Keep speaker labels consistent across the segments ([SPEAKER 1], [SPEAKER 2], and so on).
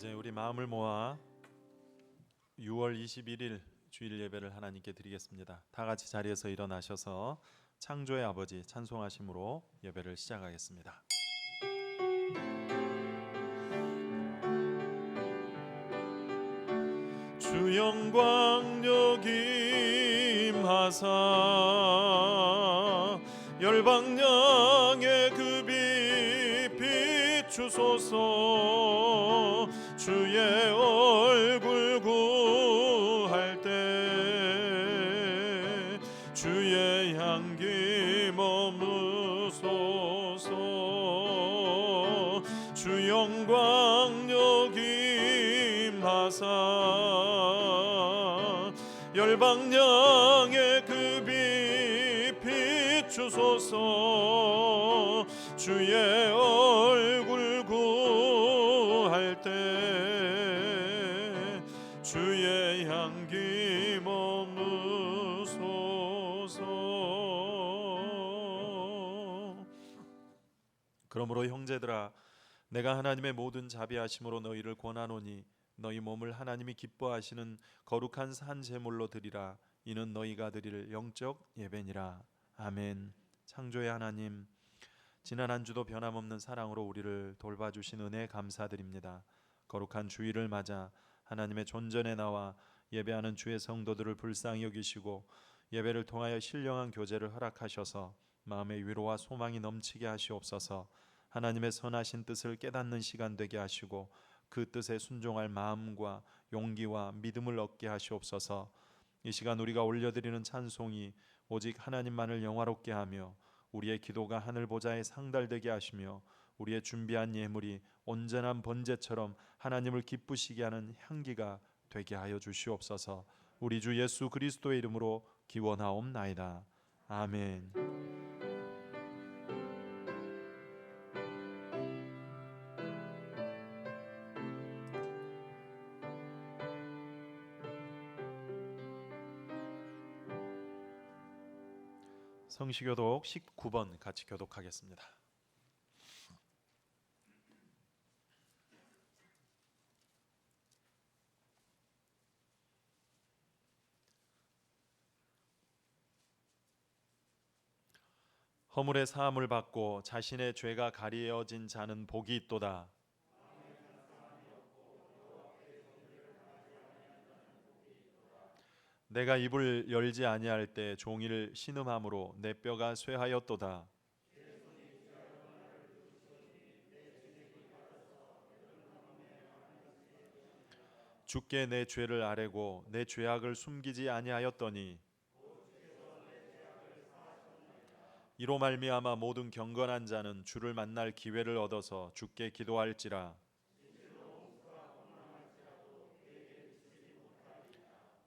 [SPEAKER 1] 이제 우리 마음을 모아 6월 21일 주일 예배를 하나님께 드리겠습니다. 다 같이 자리에서 일어나셔서 창조의 아버지 찬송하심으로 예배를 시작하겠습니다. 주 영광 역임하사 열방량의 그 빛 비추소서. 주의 얼굴 구할 때 주의 향기 머무소서. 주 영광 역임하사 열방량의 그 빛 비추소서. 주의 얼굴 구할 때 주의 향기 머무소서. 그러므로 형제들아, 내가 하나님의 모든 자비하심으로 너희를 권하노니 너희 몸을 하나님이 기뻐하시는 거룩한 산 제물로 드리라. 이는 너희가 드릴 영적 예배니라. 아멘. 창조의 하나님, 지난 한 주도 변함없는 사랑으로 우리를 돌봐주신 은혜에 감사드립니다. 거룩한 주일을 맞아 하나님의 존전에 나와 예배하는 주의 성도들을 불쌍히 여기시고 예배를 통하여 신령한 교제를 허락하셔서 마음의 위로와 소망이 넘치게 하시옵소서. 하나님의 선하신 뜻을 깨닫는 시간 되게 하시고 그 뜻에 순종할 마음과 용기와 믿음을 얻게 하시옵소서. 이 시간 우리가 올려드리는 찬송이 오직 하나님만을 영화롭게 하며 우리의 기도가 하늘 보좌에 상달되게 하시며 우리의 준비한 예물이 온전한 번제처럼 하나님을 기쁘시게 하는 향기가 되게 하여 주시옵소서. 우리 주 예수 그리스도의 이름으로 기원하옵나이다. 아멘. 성시교독 19번 같이 교독하겠습니다. 허물의 사함을 받고 자신의 죄가 가려진 자는 복이 있도다. 내가 입을 열지 아니할 때 종일 신음함으로 내 뼈가 쇠하였도다. 주께 내 죄를 아뢰고 내 죄악을 숨기지 아니하였더니 이로 말미암아 모든 경건한 자는 주를 만날 기회를 얻어서 주께 기도할지라.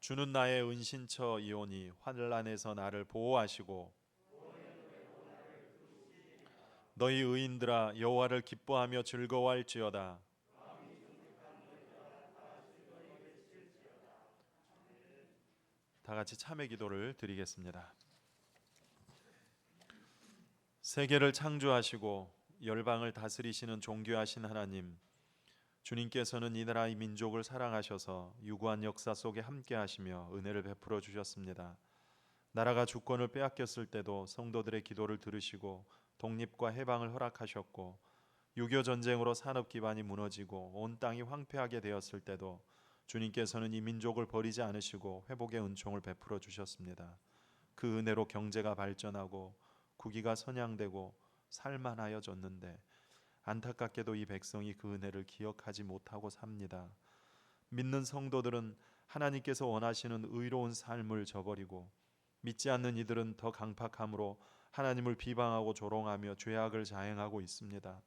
[SPEAKER 1] 주는 나의 은신처이오니 환난에서 나를 보호하시고 너희 의인들아 여호와를 기뻐하며 즐거워할지어다. 다 같이 참회 기도를 드리겠습니다. 세계를 창조하시고 열방을 다스리시는 존귀하신 하나님, 주님께서는 이 나라의 민족을 사랑하셔서 유구한 역사 속에 함께 하시며 은혜를 베풀어 주셨습니다. 나라가 주권을 빼앗겼을 때도 성도들의 기도를 들으시고 독립과 해방을 허락하셨고 6.25 전쟁으로 산업 기반이 무너지고 온 땅이 황폐하게 되었을 때도 주님께서는 이 민족을 버리지 않으시고 회복의 은총을 베풀어 주셨습니다. 그 은혜로 경제가 발전하고 국위가 선양되고 살만하여졌는데 안타깝게도 이 백성이 그 은혜를 기억하지 못하고 삽니다. 믿는 성도들은 하나님께서 원하시는 의로운 삶을 저버리고 믿지 않는 이들은 더 강팍함으로 하나님을 비방하고 조롱하며 죄악을 자행하고 있습니다.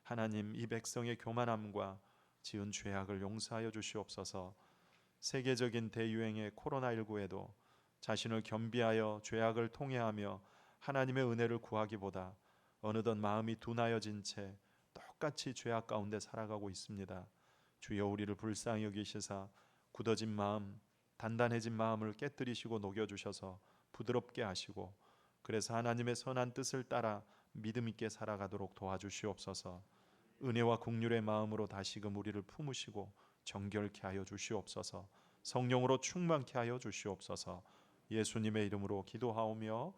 [SPEAKER 1] 하나님, 이 백성의 교만함과 지은 죄악을 용서하여 주시옵소서. 세계적인 대유행의 코로나19에도 자신을 겸비하여 죄악을 통회하며 하나님의 은혜를 구하기보다 어느덧 마음이 둔하여진 채 똑같이 죄악 가운데 살아가고 있습니다. 주여 우리를 불쌍히 여기시사 굳어진 마음, 단단해진 마음을 깨뜨리시고 녹여주셔서 부드럽게 하시고 그래서 하나님의 선한 뜻을 따라 믿음 있게 살아가도록 도와주시옵소서. 은혜와 긍휼의 마음으로 다시금 우리를 품으시고 정결케 하여 주시옵소서. 성령으로 충만케 하여 주시옵소서. 예수님의 이름으로 기도하오며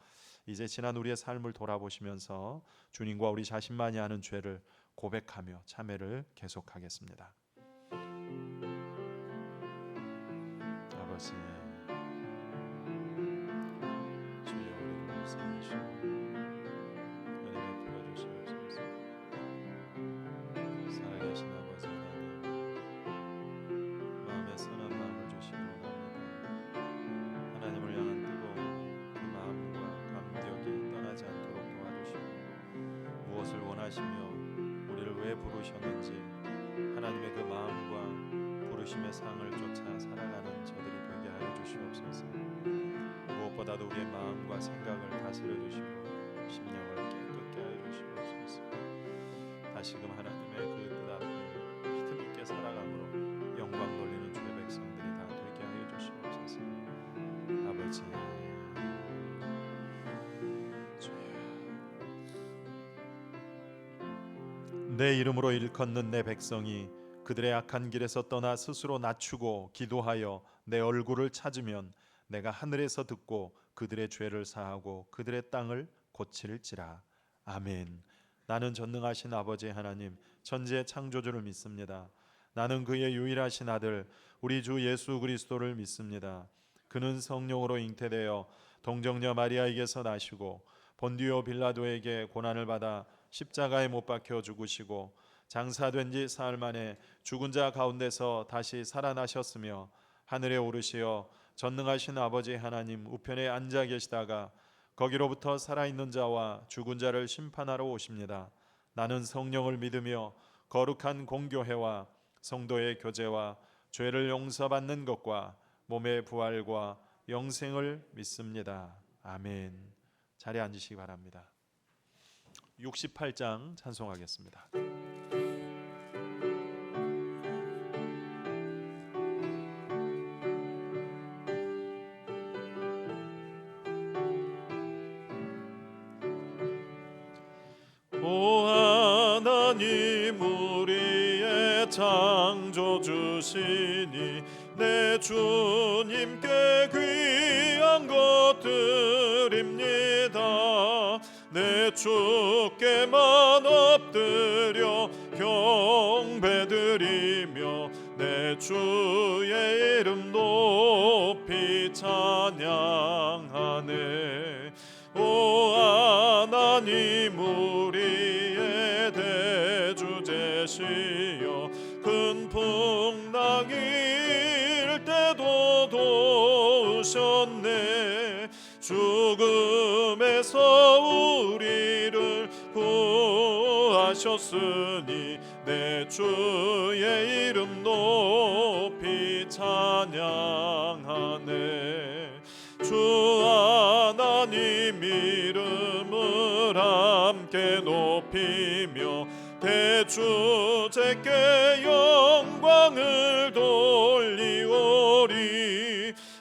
[SPEAKER 1] 이제 지난 우리의 삶을 돌아보시면서 주님과 우리 자신만이 아는 죄를 고백하며 참회를 계속하겠습니다. 아버지, 주여 우리를 불쌍하시고 은혜 베풀어 주시옵소서. 살아계신 아버지 하나님, 마음에 선한 마음을 주시기 원합니다. 하나님을 향한 뜨거운 그 마음과 감격이 떠나지 않도록 도와주시고 무엇을 원하시며 우리를 왜 부르셨는지 하나님의 그 마음과 부르심의 상을 쫓아 살아가는 저들이 되게 하여 주시옵소서. 무엇보다도 우리의 마음과 생각을 다스려 주시고 심령을 깨끗게 하여 주시옵소서. 다시금 하나님의 그 뜻앞을 믿음 있게 살아감으로 영광 돌리는 주의 백성들이 다 되게 하여 주시옵소서. 아버지, 내 이름으로 일컫는 내 백성이 그들의 악한 길에서 떠나 스스로 낮추고 기도하여 내 얼굴을 찾으면 내가 하늘에서 듣고 그들의 죄를 사하고 그들의 땅을 고칠지라. 아멘. 나는 전능하신 아버지 하나님, 천지의 창조주를 믿습니다. 나는 그의 유일하신 아들 우리 주 예수 그리스도를 믿습니다. 그는 성령으로 잉태되어 동정녀 마리아에게서 나시고 본디오 빌라도에게 고난을 받아 십자가에 못 박혀 죽으시고 장사된 지 사흘 만에 죽은 자 가운데서 다시 살아나셨으며 하늘에 오르시어 전능하신 아버지 하나님 우편에 앉아 계시다가 거기로부터 살아있는 자와 죽은 자를 심판하러 오십니다. 나는 성령을 믿으며 거룩한 공교회와 성도의 교제와 죄를 용서받는 것과 몸의 부활과 영생을 믿습니다. 아멘. 자리에 앉으시기 바랍니다. 68장 찬송하겠습니다. 오 하나님 우리의 창조주시니 내 주님께 귀한 것 드립니다. 내 주께만 엎드려 경배드리며 내 주의 이름 높이 찬양하네. 오 하나님 우리의 대주제시여 큰 풍랑일 때도 도우셨네. 죽음에서 우리를 구하셨으니 내 주의 이름 높이 찬양하네. 주 하나님 이름을 함께 높이며 대주제께 영광을 돌리오리.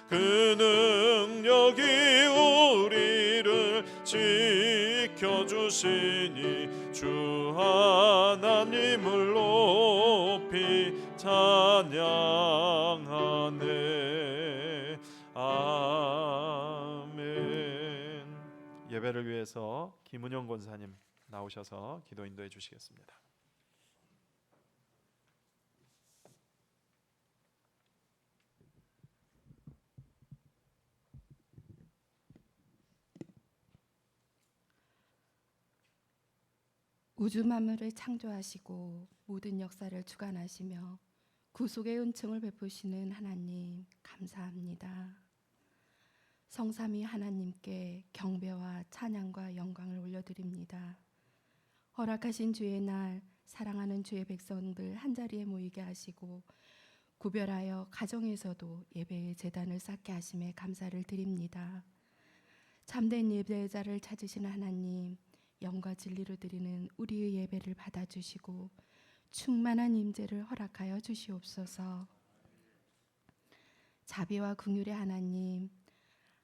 [SPEAKER 1] 그 능력이 우리를 지켜주시니 주 하나님을 높이 찬양하네. 아멘. 예배를 위해서 김은영 권사님 나오셔서 기도 인도해 주시겠습니다.
[SPEAKER 2] 우주 만물을 창조하시고 모든 역사를 주관하시며 구속의 은총을 베푸시는 하나님 감사합니다. 성삼위 하나님께 경배와 찬양과 영광을 올려드립니다. 허락하신 주의 날 사랑하는 주의 백성들 한자리에 모이게 하시고 구별하여 가정에서도 예배의 제단을 쌓게 하심에 감사를 드립니다. 참된 예배자를 찾으시는 하나님, 영과 진리로 드리는 우리의 예배를 받아주시고 충만한 임재를 허락하여 주시옵소서. 자비와 긍휼의 하나님,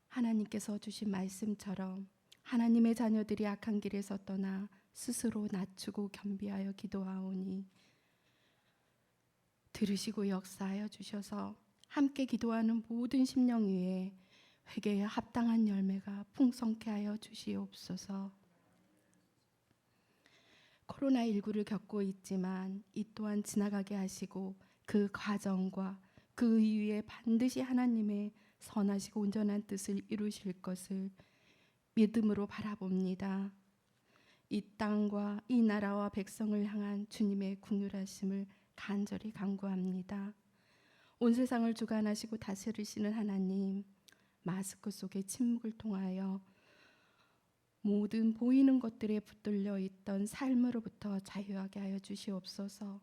[SPEAKER 2] 하나님께서 주신 말씀처럼 하나님의 자녀들이 악한 길에서 떠나 스스로 낮추고 겸비하여 기도하오니 들으시고 역사하여 주셔서 함께 기도하는 모든 심령 위에 회개에 합당한 열매가 풍성케 하여 주시옵소서. 코로나19를 겪고 있지만 이 또한 지나가게 하시고 그 과정과 그 이후에 반드시 하나님의 선하시고 온전한 뜻을 이루실 것을 믿음으로 바라봅니다. 이 땅과 이 나라와 백성을 향한 주님의 긍휼하심을 간절히 간구합니다. 온 세상을 주관하시고 다스리시는 하나님, 마스크 속의 침묵을 통하여 모든 보이는 것들에 붙들려 있던 삶으로부터 자유하게 하여 주시옵소서.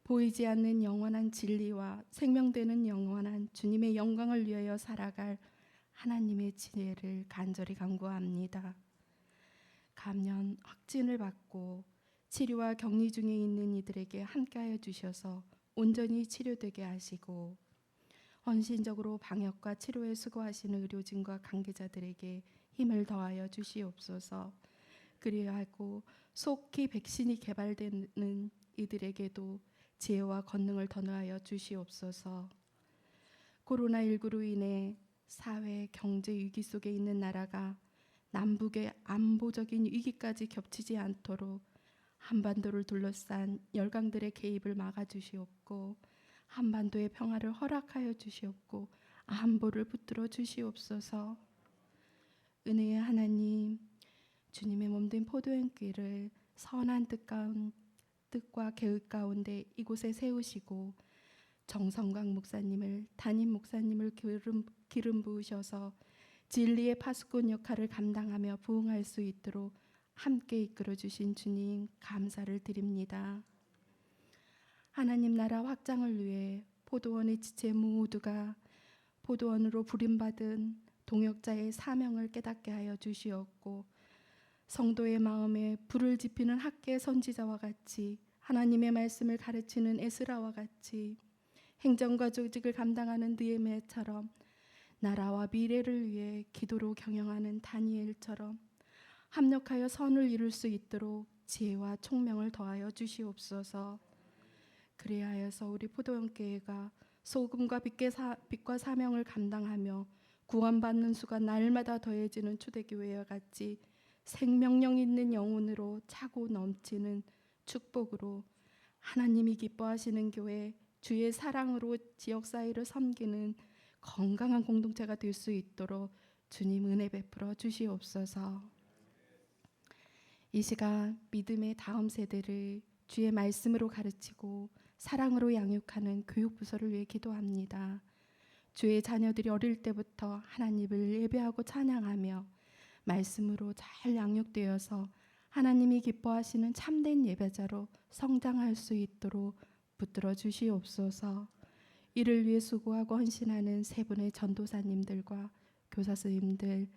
[SPEAKER 2] 보이지 않는 영원한 진리와 생명되는 영원한 주님의 영광을 위하여 살아갈 하나님의 지혜를 간절히 간구합니다. 감염 확진을 받고 치료와 격리 중에 있는 이들에게 함께하여 주셔서 온전히 치료되게 하시고, 헌신적으로 방역과 치료에 수고하시는 의료진과 관계자들에게 힘을 더하여 주시옵소서. 그리하고 속히 백신이 개발되는 이들에게도 지혜와 권능을 더하여 주시옵소서. 코로나19로 인해 사회, 경제 위기 속에 있는 나라가 남북의 안보적인 위기까지 겹치지 않도록 한반도를 둘러싼 열강들의 개입을 막아주시옵고, 한반도의 평화를 허락하여 주시옵고, 안보를 붙들어 주시옵소서. 은혜의 하나님, 주님의 몸된 포도향기를 선한 뜻과 계획 가운데 이곳에 세우시고, 정성광 목사님을, 담임 목사님을 기름 부으셔서 진리의 파수꾼 역할을 감당하며 부응할 수 있도록 함께 이끌어 주신 주님 감사를 드립니다. 하나님 나라 확장을 위해 포도원의 지체 모두가 포도원으로 부름받은 동역자의 사명을 깨닫게 하여 주시옵고, 성도의 마음에 불을 지피는 학계 선지자와 같이 하나님의 말씀을 가르치는 에스라와 같이 행정과 조직을 감당하는 느헤미야처럼 나라와 미래를 위해 기도로 경영하는 다니엘처럼 합력하여 선을 이룰 수 있도록 지혜와 총명을 더하여 주시옵소서. 그래야 하여서 우리 포도원교회가 소금과 빛과 사명을 감당하며 구원받는 수가 날마다 더해지는 초대교회와 같이 생명력 있는 영혼으로 차고 넘치는 축복으로 하나님이 기뻐하시는 교회, 주의 사랑으로 지역사회를 섬기는 건강한 공동체가 될 수 있도록 주님 은혜 베풀어 주시옵소서. 이 시간 믿음의 다음 세대를 주의 말씀으로 가르치고 사랑으로 양육하는 교육부서를 위해 기도합니다. 주의 자녀들이 어릴 때부터 하나님을 예배하고 찬양하며 말씀으로 잘 양육되어서 하나님이 기뻐하시는 참된 예배자로 성장할 수 있도록 붙들어 주시옵소서. 이를 위해 수고하고 헌신하는 세 분의 전도사님들과 교사 선생님들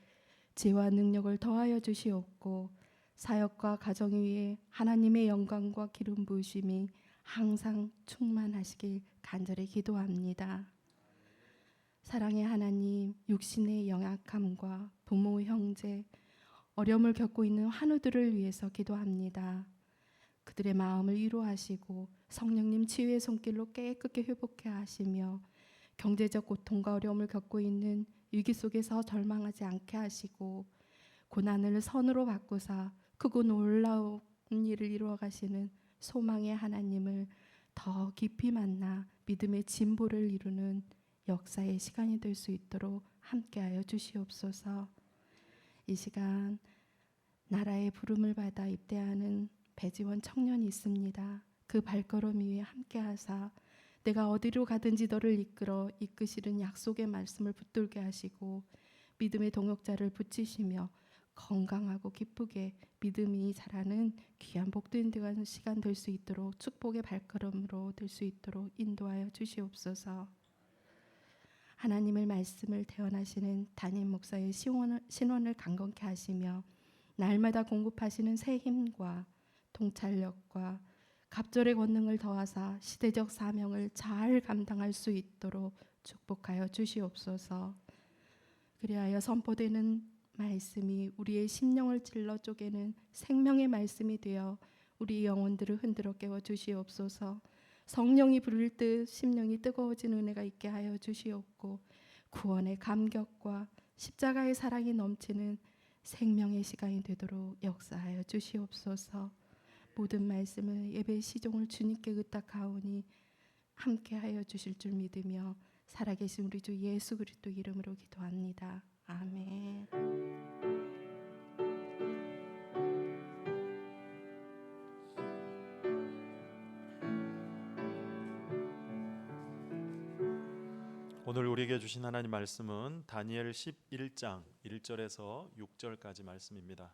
[SPEAKER 2] 지혜와 능력을 더하여 주시옵고, 사역과 가정 위에 하나님의 영광과 기름 부으심이 항상 충만하시길 간절히 기도합니다. 사랑의 하나님, 육신의 영약함과 부모, 형제, 어려움을 겪고 있는 환우들을 위해서 기도합니다. 그들의 마음을 위로하시고 성령님 치유의 손길로 깨끗게 회복해 하시며, 경제적 고통과 어려움을 겪고 있는 위기 속에서 절망하지 않게 하시고, 고난을 선으로 바꾸사 크고 놀라운 일을 이루어 가시는 소망의 하나님을 더 깊이 만나 믿음의 진보를 이루는 역사의 시간이 될 수 있도록 함께하여 주시옵소서. 이 시간 나라의 부름을 받아 입대하는 배지원 청년이 있습니다. 그 발걸음 위에 함께하사 내가 어디로 가든지 너를 이끄시는 약속의 말씀을 붙들게 하시고, 믿음의 동역자를 붙이시며 건강하고 기쁘게 믿음이 자라는 귀한 복된 시간 될 수 있도록 축복의 발걸음으로 될 수 있도록 인도하여 주시옵소서. 하나님의 말씀을 대언하시는 담임 목사의 신원을 강건케 하시며, 날마다 공급하시는 새 힘과 통찰력과 갑절의 권능을 더하사 시대적 사명을 잘 감당할 수 있도록 축복하여 주시옵소서. 그리하여 선포되는 말씀이 우리의 심령을 찔러 쪼개는 생명의 말씀이 되어 우리 영혼들을 흔들어 깨워 주시옵소서. 성령이 부를 듯 심령이 뜨거워진 은혜가 있게 하여 주시옵고, 구원의 감격과 십자가의 사랑이 넘치는 생명의 시간이 되도록 역사하여 주시옵소서. 모든 말씀을 예배 시종을 주님께 의탁하오니 함께하여 주실 줄 믿으며 살아계신 우리 주 예수 그리스도 이름으로 기도합니다. 아멘.
[SPEAKER 1] 오늘 우리에게 주신 하나님 말씀은 다니엘 11장 1절에서 6절까지 말씀입니다.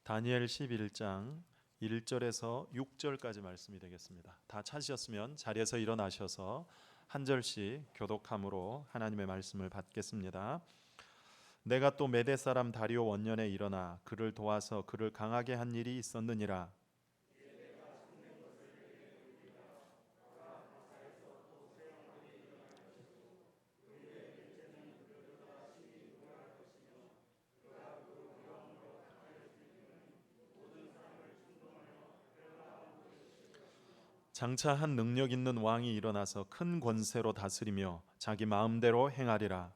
[SPEAKER 1] 다니엘 11장 1절에서 6절까지 말씀이 되겠습니다. 다 찾으셨으면 자리에서 일어나셔서 한 절씩 교독함으로 하나님의 말씀을 받겠습니다. 내가 또 메대 사람 다리오 원년에 일어나 그를 도와서 그를 강하게 한 일이 있었느니라. 장차 한 능력 있는 왕이 일어나서 큰 권세로 다스리며 자기 마음대로 행하리라.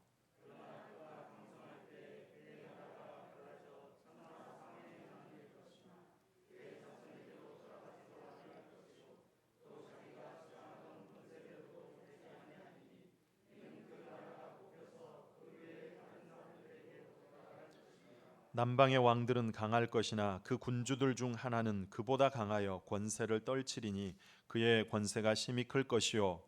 [SPEAKER 1] 남방의 왕들은 강할 것이나 그 군주들 중 하나는 그보다 강하여 권세를 떨치리니 그의 권세가 심히 클 것이요.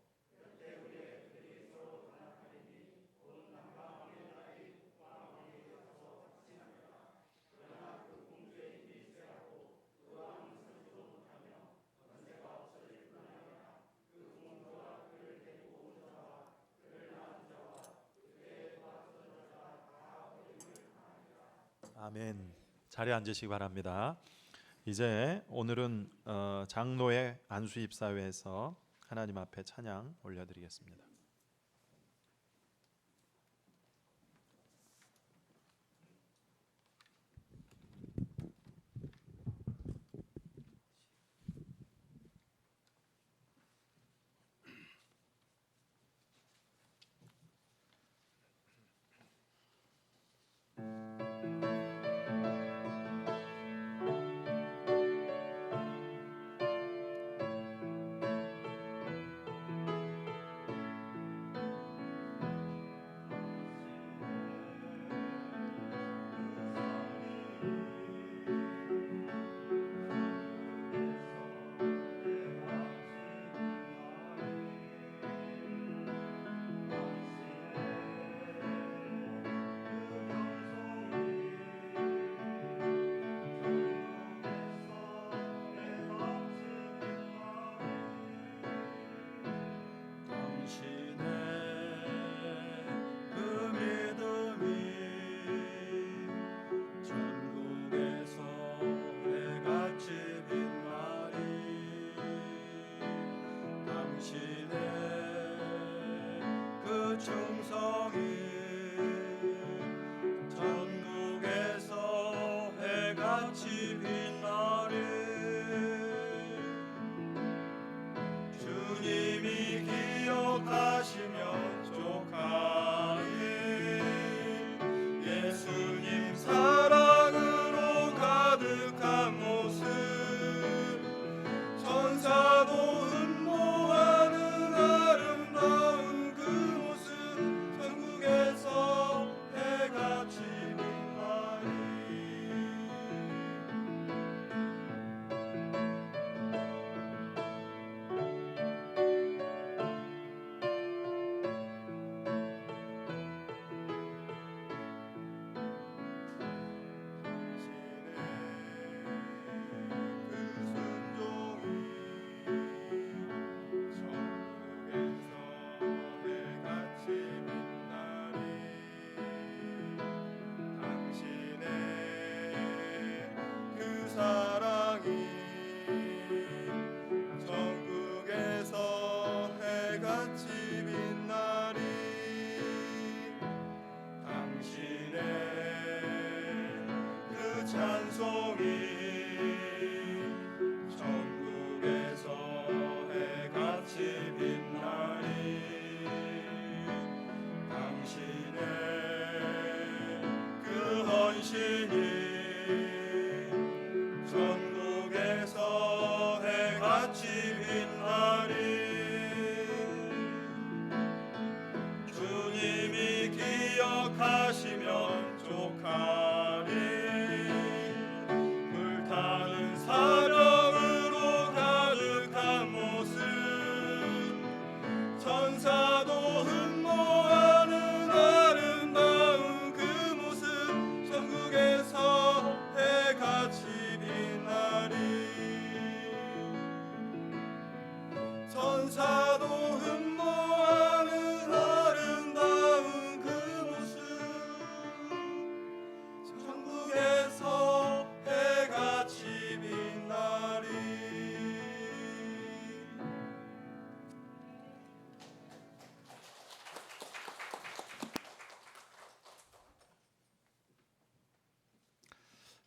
[SPEAKER 1] 아멘. 자리에 앉으시기 바랍니다. 이제 오늘은 장로의 안수 입사회에서 하나님 앞에 찬양 올려드리겠습니다.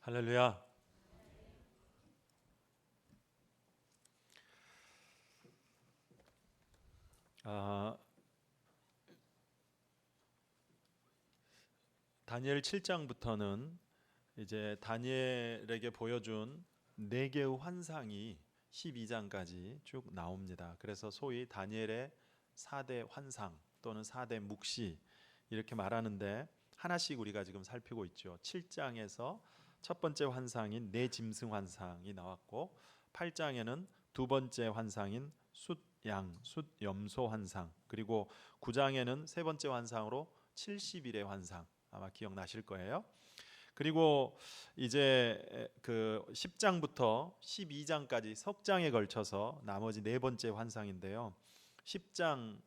[SPEAKER 1] 할렐루야. 다니엘 7장부터는 이제 다니엘에게 보여준 네 개의 환상이 12장까지 쭉 나옵니다. 그래서 소위 다니엘의 4대 환상 또는 4대 묵시 이렇게 말하는데 하나씩 우리가 지금 살피고 있죠. 7장에서 첫 번째 환상인 네 짐승 환상이 나왔고 8장에는 두 번째 환상인 숫양, 숫염소 환상, 그리고 9장에는 세 번째 환상으로 70일의 환상, 아마 기억나실 거예요. 그리고 이제 그 10장부터 12장까지 석 장에 걸쳐서 나머지 네 번째 환상인데요. 10장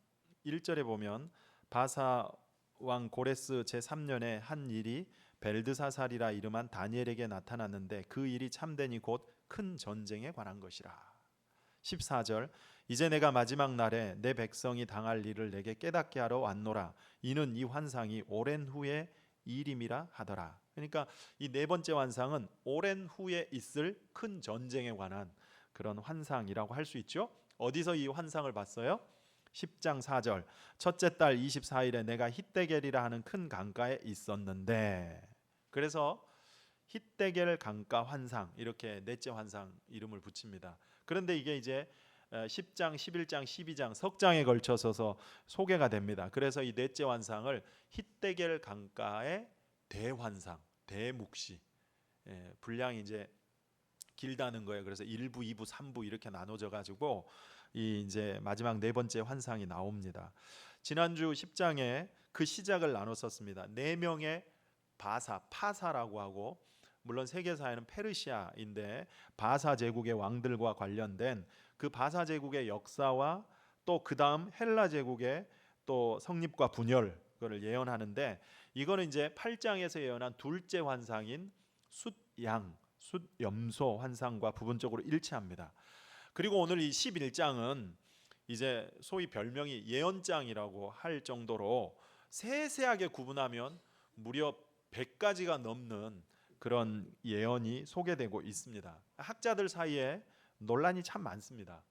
[SPEAKER 1] 1절에 보면 바사 왕 고레스 제3년에 한 일이 벨드사살이라 이름한 다니엘에게 나타났는데 그 일이 참되니 곧 큰 전쟁에 관한 것이라. 14절 이제 내가 마지막 날에 내 백성이 당할 일을 내게 깨닫게 하러 왔노라. 이는 이 환상이 오랜 후에 일임이라 하더라. 그러니까 이 네 번째 환상은 오랜 후에 있을 큰 전쟁에 관한 그런 환상이라고 할 수 있죠. 어디서 이 환상을 봤어요? 10장 4절 첫째 달 24일에 내가 hit대겔이라 하는 큰 강가에 있었는데, 그래서 hit대겔 강가 환상 이렇게 넷째 환상 이름을 붙입니다. 그런데 이게 이제 10장, 11장, 12장 석 장에 걸쳐서 소개가 됩니다. 그래서 이 넷째 환상을 hit대겔 강가의 대환상, 대묵시, 분량이 이제 길다는 거예요. 그래서 1부, 2부, 3부 이렇게 나눠져 가지고 이 이제 마지막 네 번째 환상이 나옵니다. 지난주 10장에 그 시작을 나눴었습니다. 네 명의 바사, 파사라고 하고, 물론 세계사에는 페르시아인데 바사 제국의 왕들과 관련된 그 바사 제국의 역사와 또 그 다음 헬라 제국의 또 성립과 분열, 그거를 예언하는데, 이거는 이제 8장에서 예언한 둘째 환상인 숫양, 숫염소 환상과 부분적으로 일치합니다. 그리고 오늘 이 11장은 이제 소위 별명이 예언장이라고 할 정도로 세세하게 구분하면 무려 100가지가 넘는 그런 예언이 소개되고 있습니다. 학자들 사이에 논란이 참 많습니다.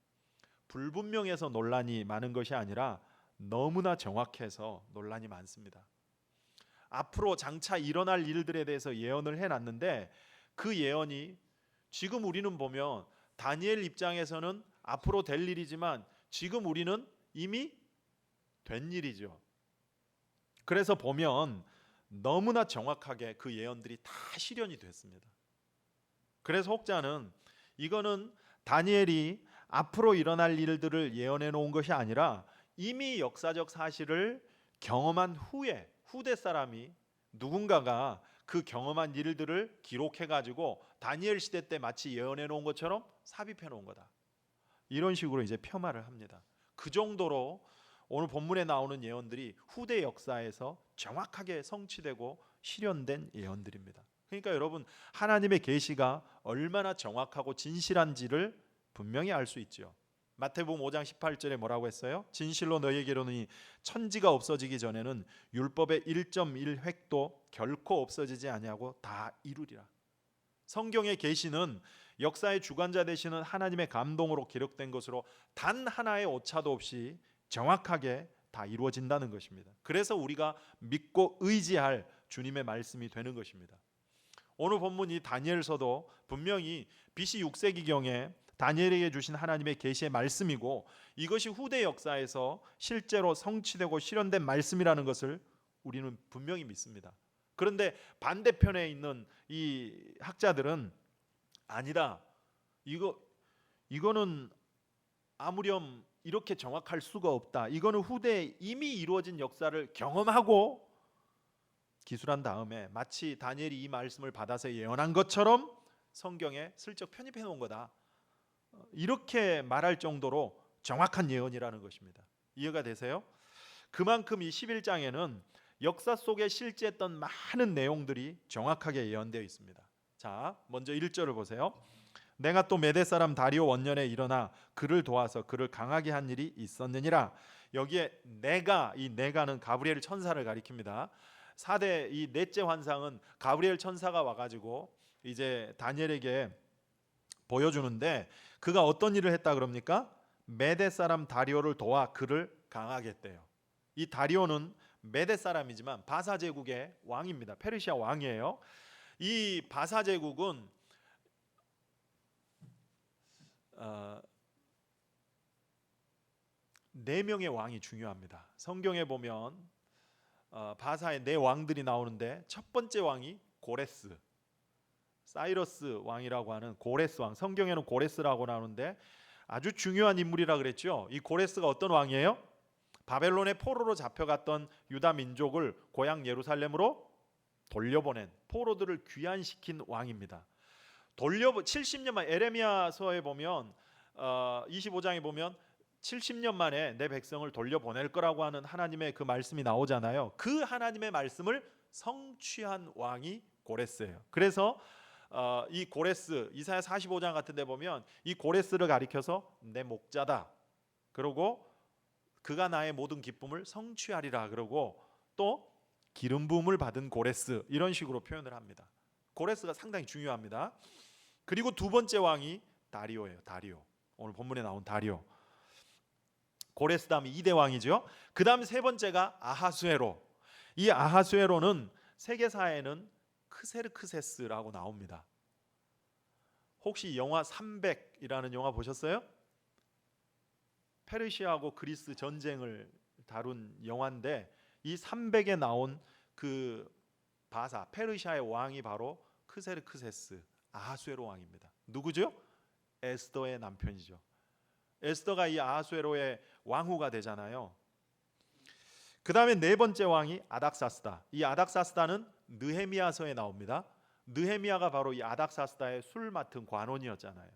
[SPEAKER 1] 불분명해서 논란이 많은 것이 아니라 너무나 정확해서 논란이 많습니다. 앞으로 장차 일어날 일들에 대해서 예언을 해놨는데 그 예언이 지금 우리는 보면 다니엘 입장에서는 앞으로 될 일이지만 지금 우리는 이미 된 일이죠. 그래서 보면 너무나 정확하게 그 예언들이 다 실현이 됐습니다. 그래서 혹자는 이거는 다니엘이 앞으로 일어날 일들을 예언해 놓은 것이 아니라 이미 역사적 사실을 경험한 후에 후대 사람이 누군가가 그 경험한 일들을 기록해 가지고 다니엘 시대 때 마치 예언해 놓은 것처럼 삽입해 놓은 거다. 이런 식으로 이제 폄하를 합니다. 그 정도로 오늘 본문에 나오는 예언들이 후대 역사에서 정확하게 성취되고 실현된 예언들입니다. 그러니까 여러분, 하나님의 계시가 얼마나 정확하고 진실한지를 분명히 알 수 있죠. 마태복음 5장 18절에 뭐라고 했어요? 진실로 너희에게 이르노니 천지가 없어지기 전에는 율법의 1.1획도 결코 없어지지 아니하고 다 이루리라. 성경의 계시는 역사의 주관자 되시는 하나님의 감동으로 기록된 것으로 단 하나의 오차도 없이 정확하게 다 이루어진다는 것입니다. 그래서 우리가 믿고 의지할 주님의 말씀이 되는 것입니다. 오늘 본문 이 다니엘서도 분명히 BC 6세기경에 다니엘에게 주신 하나님의 계시의 말씀이고 이것이 후대 역사에서 실제로 성취되고 실현된 말씀이라는 것을 우리는 분명히 믿습니다. 그런데 반대편에 있는 이 학자들은 아니다, 이거는 아무렴 이렇게 정확할 수가 없다, 이거는 후대에 이미 이루어진 역사를 경험하고 기술한 다음에 마치 다니엘이 이 말씀을 받아서 예언한 것처럼 성경에 슬쩍 편입해 놓은 거다, 이렇게 말할 정도로 정확한 예언이라는 것입니다. 이해가 되세요? 그만큼 이 11장에는 역사 속에 실제했던 많은 내용들이 정확하게 예언되어 있습니다. 자, 먼저 1절을 보세요. 내가 또 메대 사람 다리오 원년에 일어나 그를 도와서 그를 강하게 한 일이 있었느니라. 여기에 내가, 이 내가는 가브리엘 천사를 가리킵니다. 4대 이 넷째 환상은 가브리엘 천사가 와가지고 이제 다니엘에게 보여주는데 그가 어떤 일을 했다 그럽니까? 메대 사람 다리오를 도와 그를 강하게 했대요. 이 다리오는 메대 사람이지만 바사 제국의 왕입니다. 페르시아 왕이에요. 이 바사 제국은 네 명의 왕이 중요합니다. 성경에 보면 바사의 네 왕들이 나오는데 첫 번째 왕이 고레스, 사이러스 왕이라고 하는 고레스 왕. 성경에는 고레스라고 나오는데 아주 중요한 인물이라 그랬죠. 이 고레스가 어떤 왕이에요? 바벨론의 포로로 잡혀갔던 유다 민족을 고향 예루살렘으로 돌려보낸, 포로들을 귀환시킨 왕입니다. 70년만, 에레미야서에 보면 25장에 보면 70년 만에 내 백성을 돌려보낼 거라고 하는 하나님의 그 말씀이 나오잖아요. 그 하나님의 말씀을 성취한 왕이 고레스예요. 그래서 이 고레스, 이사야 45장 같은 데 보면 이 고레스를 가리켜서 내 목자다, 그러고 그가 나의 모든 기쁨을 성취하리라, 그러고 또 기름 부음을 받은 고레스, 이런 식으로 표현을 합니다. 고레스가 상당히 중요합니다. 그리고 두 번째 왕이 다리오예요. 다리오, 오늘 본문에 나온 다리오. 고레스 다음에 2대 왕이죠. 그 다음 세 번째가 아하수에로. 이 아하수에로는 세계사에는 크세르크세스라고 나옵니다. 혹시 영화 300이라는 영화 보셨어요? 페르시아하고 그리스 전쟁을 다룬 영화인데 이 300에 나온 그 바사, 페르시아의 왕이 바로 크세르크세스, 아하수에로 왕입니다. 누구죠? 에스더의 남편이죠. 에스더가 이 아하수에로의 왕후가 되잖아요. 그 다음에 네 번째 왕이 아닥사스다. 이 아닥사스다는 느헤미야서에 나옵니다. 느헤미야가 바로 이 아닥사스다의 술 맡은 관원이었잖아요.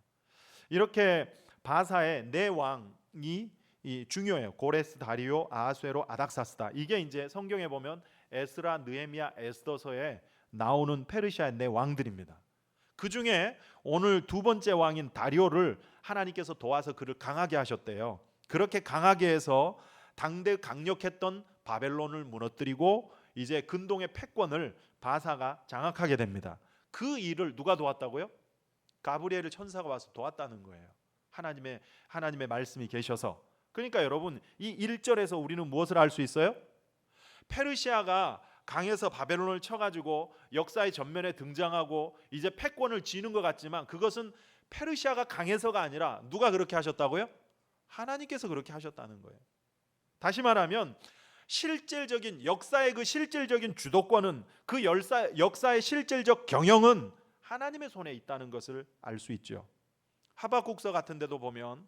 [SPEAKER 1] 이렇게 바사의 네 왕이 중요해요. 고레스, 다리오, 아하수에로, 아닥사스다. 이게 이제 성경에 보면 에스라, 느헤미야, 에스더서에 나오는 페르시아의 네 왕들입니다. 그 중에 오늘 두 번째 왕인 다리오를 하나님께서 도와서 그를 강하게 하셨대요. 그렇게 강하게 해서 당대 강력했던 바벨론을 무너뜨리고 이제 근동의 패권을 바사가 장악하게 됩니다. 그 일을 누가 도왔다고요? 가브리엘 천사가 와서 도왔다는 거예요. 하나님의 말씀이 계셔서. 그러니까 여러분, 이 1절에서 우리는 무엇을 알 수 있어요? 페르시아가 강해서 바벨론을 쳐가지고 역사의 전면에 등장하고 이제 패권을 쥐는 것 같지만 그것은 페르시아가 강해서가 아니라 누가 그렇게 하셨다고요? 하나님께서 그렇게 하셨다는 거예요. 다시 말하면 실질적인 역사의 그 실질적인 주도권은, 그 역사의 실질적 경영은 하나님의 손에 있다는 것을 알 수 있죠. 하박국서 같은 데도 보면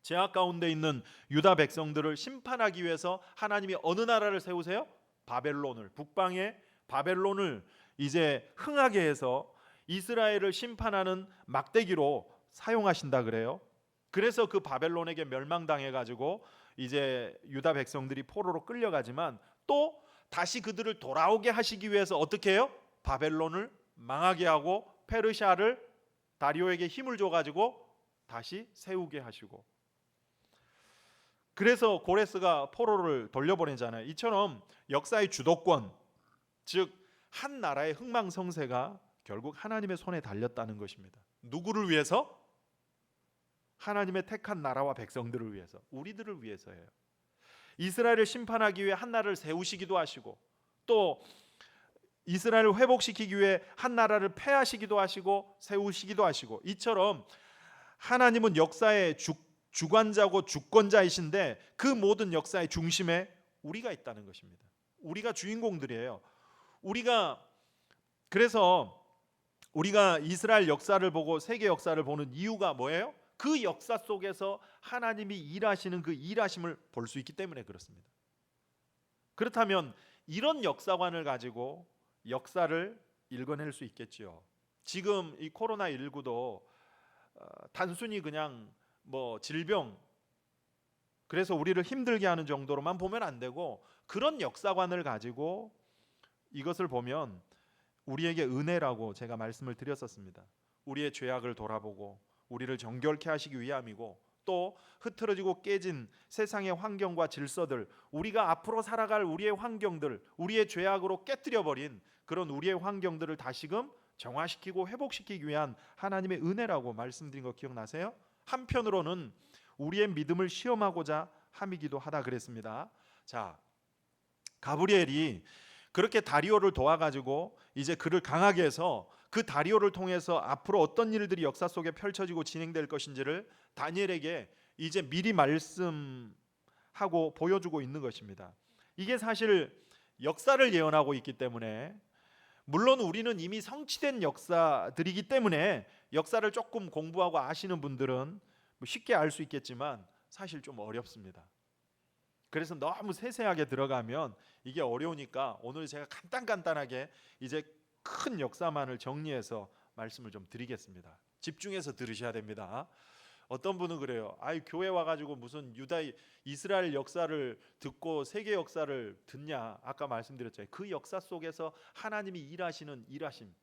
[SPEAKER 1] 제약 가운데 있는 유다 백성들을 심판하기 위해서 하나님이 어느 나라를 세우세요? 바벨론을, 북방의 바벨론을 이제 흥하게 해서 이스라엘을 심판하는 막대기로 사용하신다 그래요. 그래서 그 바벨론에게 멸망당해 가지고 이제 유다 백성들이 포로로 끌려가지만 또 다시 그들을 돌아오게 하시기 위해서 어떻게 해요? 바벨론을 망하게 하고 페르시아를 다리오에게 힘을 줘 가지고 다시 세우게 하시고, 그래서 고레스가 포로를 돌려보내잖아요. 이처럼 역사의 주도권, 즉 한 나라의 흥망성쇠가 결국 하나님의 손에 달렸다는 것입니다. 누구를 위해서? 하나님의 택한 나라와 백성들을 위해서, 우리들을 위해서예요. 이스라엘을 심판하기 위해 한 나라를 세우시기도 하시고, 또 이스라엘을 회복시키기 위해 한 나라를 패하시기도 하시고 세우시기도 하시고, 이처럼 하나님은 역사의 주관자고 주권자이신데 그 모든 역사의 중심에 우리가 있다는 것입니다. 우리가 주인공들이에요. 그래서 우리가 이스라엘 역사를 보고 세계 역사를 보는 이유가 뭐예요? 그 역사 속에서 하나님이 일하시는 그 일하심을 볼 수 있기 때문에 그렇습니다. 그렇다면 이런 역사관을 가지고 역사를 읽어낼 수 있겠지요. 지금 이 코로나19도 단순히 그냥 질병, 그래서 우리를 힘들게 하는 정도로만 보면 안 되고, 그런 역사관을 가지고 이것을 보면 우리에게 은혜라고 제가 말씀을 드렸었습니다. 우리의 죄악을 돌아보고 우리를 정결케 하시기 위함이고, 또 흐트러지고 깨진 세상의 환경과 질서들, 우리가 앞으로 살아갈 우리의 환경들, 우리의 죄악으로 깨뜨려버린 그런 우리의 환경들을 다시금 정화시키고 회복시키기 위한 하나님의 은혜라고 말씀드린 거 기억나세요? 한편으로는 우리의 믿음을 시험하고자 함이기도 하다 그랬습니다. 자, 가브리엘이 그렇게 다리오를 도와가지고 이제 그를 강하게 해서 그 다리오를 통해서 앞으로 어떤 일들이 역사 속에 펼쳐지고 진행될 것인지를 다니엘에게 이제 미리 말씀하고 보여주고 있는 것입니다. 이게 사실 역사를 예언하고 있기 때문에, 물론 우리는 이미 성취된 역사들이기 때문에 역사를 조금 공부하고 아시는 분들은 쉽게 알 수 있겠지만 사실 좀 어렵습니다. 그래서 너무 세세하게 들어가면 이게 어려우니까 오늘 제가 간단하게 이제 큰 역사만을 정리해서 말씀을 좀 드리겠습니다. 집중해서 들으셔야 됩니다. 어떤 분은 그래요. 아이, 교회 와가지고 무슨 이스라엘 역사를 듣고 세계 역사를 듣냐. 아까 말씀드렸잖아요. 그 역사 속에서 하나님이 일하시는 일하심,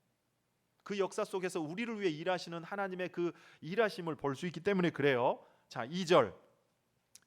[SPEAKER 1] 그 역사 속에서 우리를 위해 일하시는 하나님의 그 일하심을 볼 수 있기 때문에 그래요. 자, 2절.